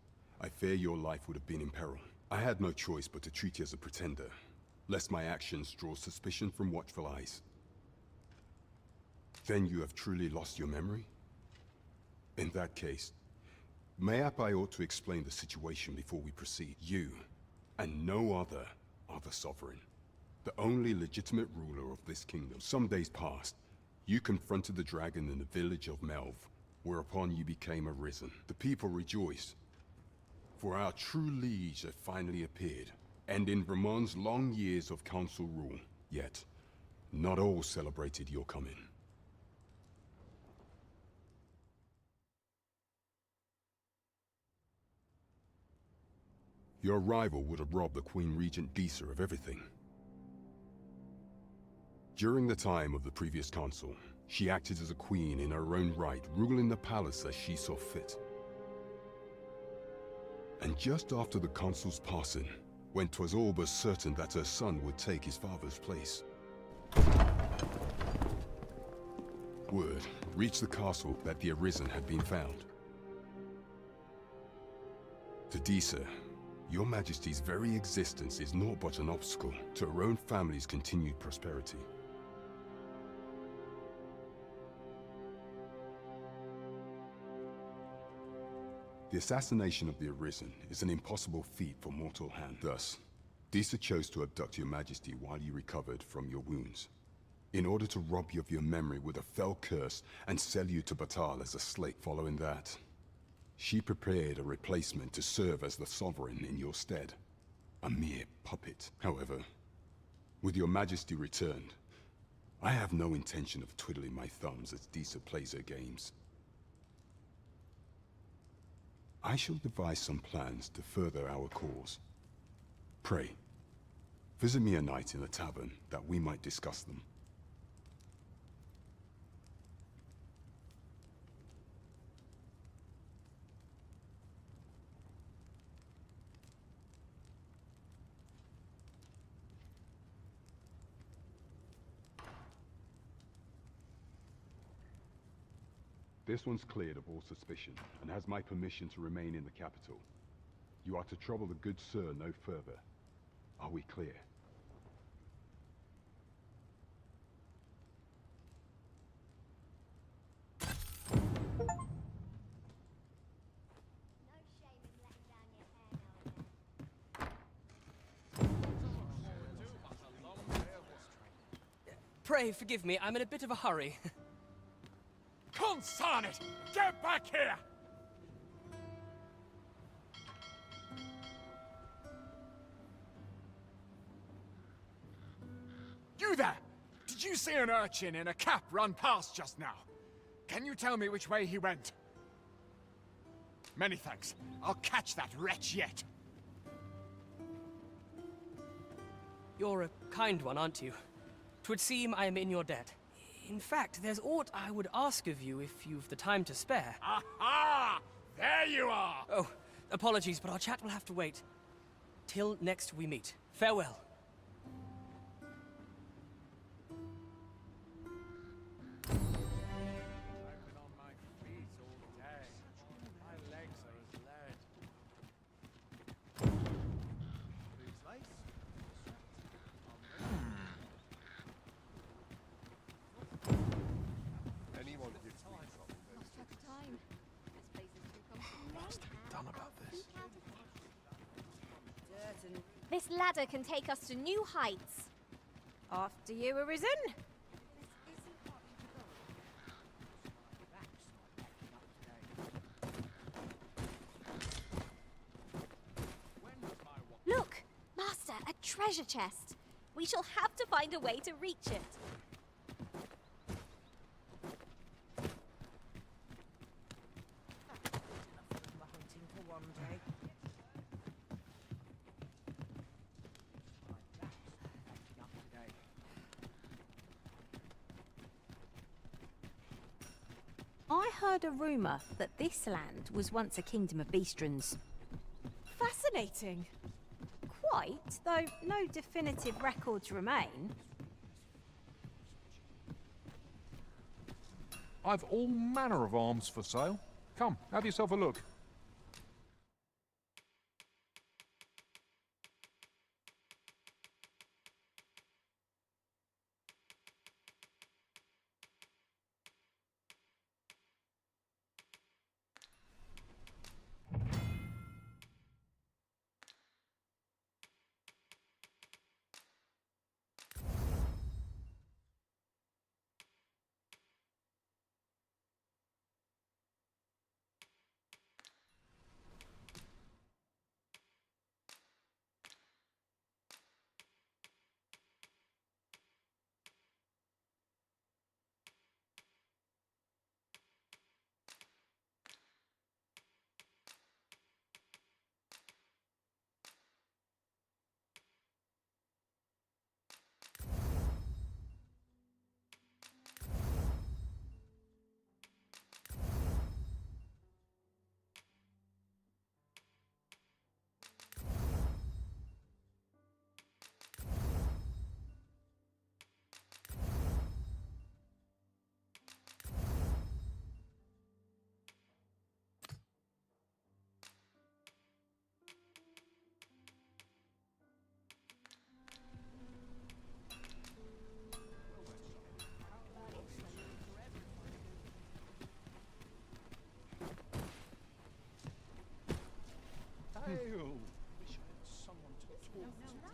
I fear your life would have been in peril. I had no choice but to treat you as a pretender, lest my actions draw suspicion from watchful eyes. Then you have truly lost your memory? In that case, mayhap I ought to explain the situation before we proceed. You, and no other, are the Sovereign, the only legitimate ruler of this kingdom. Some days past, you confronted the dragon in the village of Melv, whereupon you became Arisen. The people rejoiced, for our true liege had finally appeared, and in Vermont's long years of council rule. Yet, not all celebrated your coming. Your arrival would have robbed the Queen Regent Disa of everything. During the time of the previous council, she acted as a queen in her own right, ruling the palace as she saw fit. And just after the consul's passing, when 'twas all but certain that her son would take his father's place, word reached the castle that the Arisen had been found. To Disa, Your Majesty's very existence is naught but an obstacle to her own family's continued prosperity. The assassination of the Arisen is an impossible feat for mortal hand. Thus, Disa chose to abduct Your Majesty while you recovered from your wounds, in order to rob you of your memory with a fell curse and sell you to Batal as a slave. Following that, she prepared a replacement to serve as the Sovereign in your stead. A mere puppet. However, with Your Majesty returned, I have no intention of twiddling my thumbs as Disa plays her games. I shall devise some plans to further our cause. Pray, visit me a night in the tavern that we might discuss them. This one's cleared of all suspicion, and has my permission to remain in the capital. You are to trouble the good sir no further. Are we clear? Pray forgive me, I'm in a bit of a hurry. Consign it! Get back here! You there! Did you see an urchin in a cap run past just now? Can you tell me which way he went? Many thanks. I'll catch that wretch yet. You're a kind one, aren't you? 'Twould seem I am in your debt. In fact, there's aught I would ask of you if you've the time to spare. Aha! There you are! Oh, apologies, but our chat will have to wait. Till next we meet. Farewell. I've been on my feet all day. My legs are as lead. Anyone gives me trouble. Lost track of time. This place is too comfortable. What's to be done about this? This ladder can take us to new heights. After you, Arisen. Look! treasure chest. We shall have to find a way to reach it. I heard a rumour that this land was once a kingdom of beastrons. Fascinating. Quite, though no definitive records remain. I've all manner of arms for sale. Come, have yourself a look.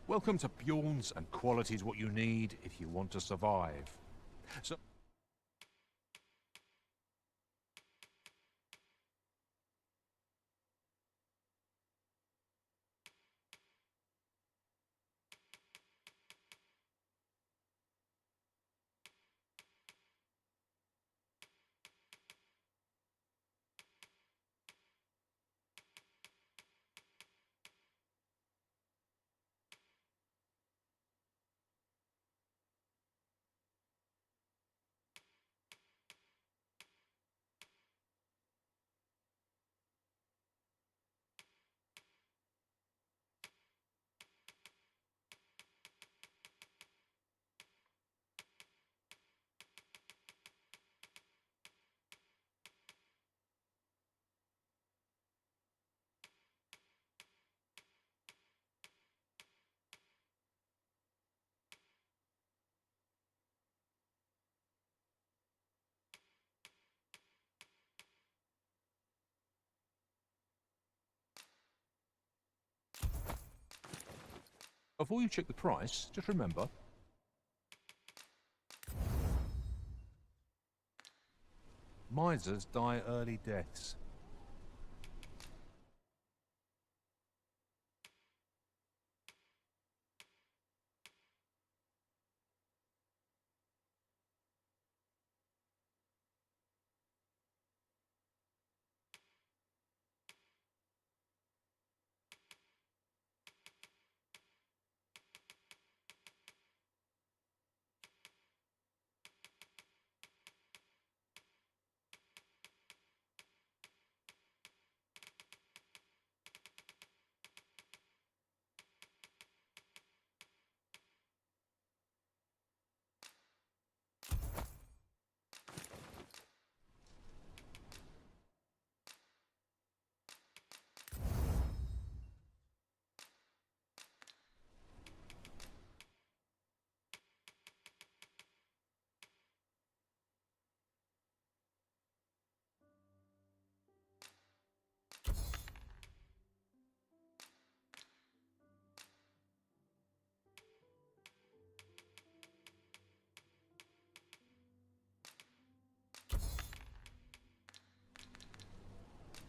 Welcome to Bjorn's, and quality's what you need if you want to survive. So before you check the price, just remember, misers die early deaths.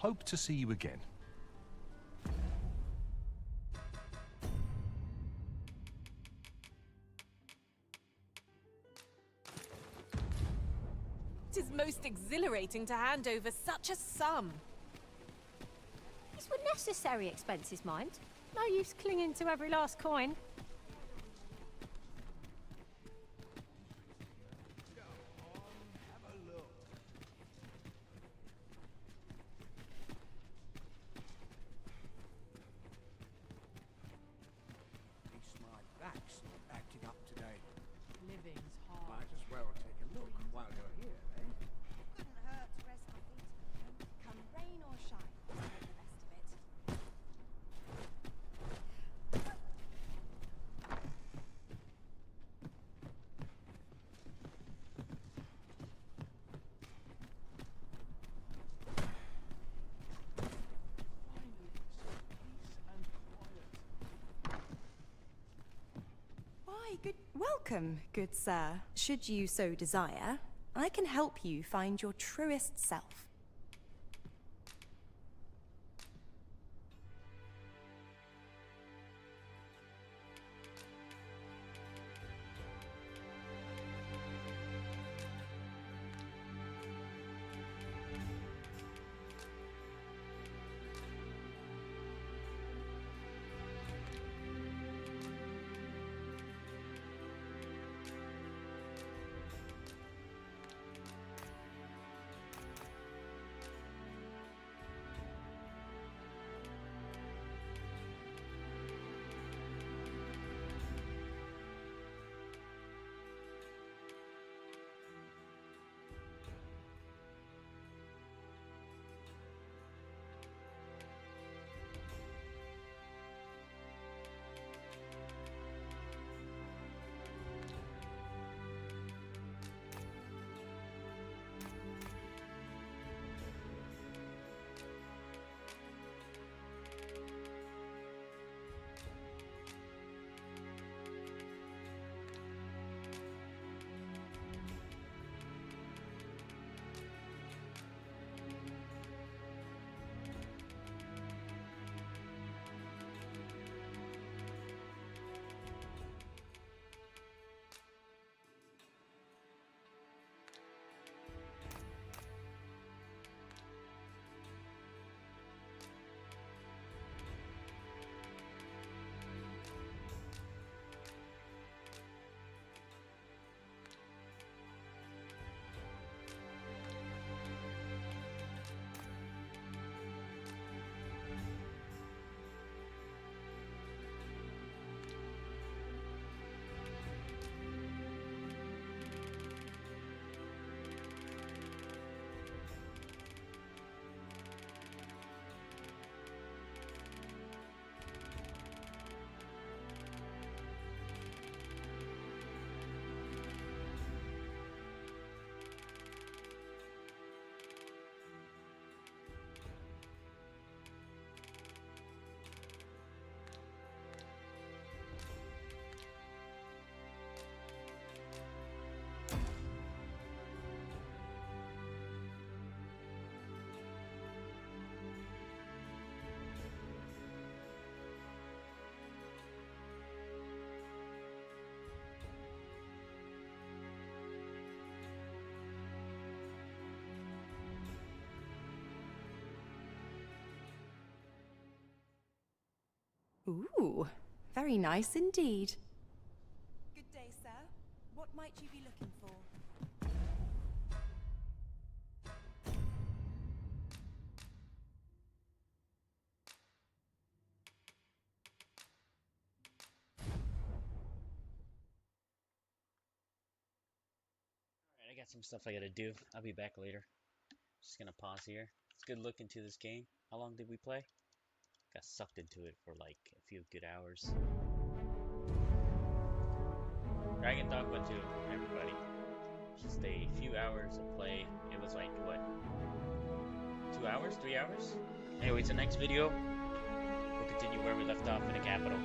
Hope to see you again. exhilarating to hand over such a sum. These were necessary expenses, mind. No use clinging to every last coin. Back's not acting up today. Living's hard. Might as well take a look while you're here, eh? Couldn't hurt to rest my feet on them. Come rain or shine, I'll make the best of it. Why, welcome, good sir. Should you so desire, I can help you find your truest self. Ooh, very nice indeed. Good day, sir. What might you be looking for? Alright, I got some stuff I gotta do. I'll be back later. Just gonna pause here. Let's good look into this game. How long did we play? Got sucked into it for like a few good hours. Dragon Dogma 2, everybody. Just a few hours of play. It was like, what? 2 hours? 3 hours? Anyways, the next video, we'll continue where we left off in the capital.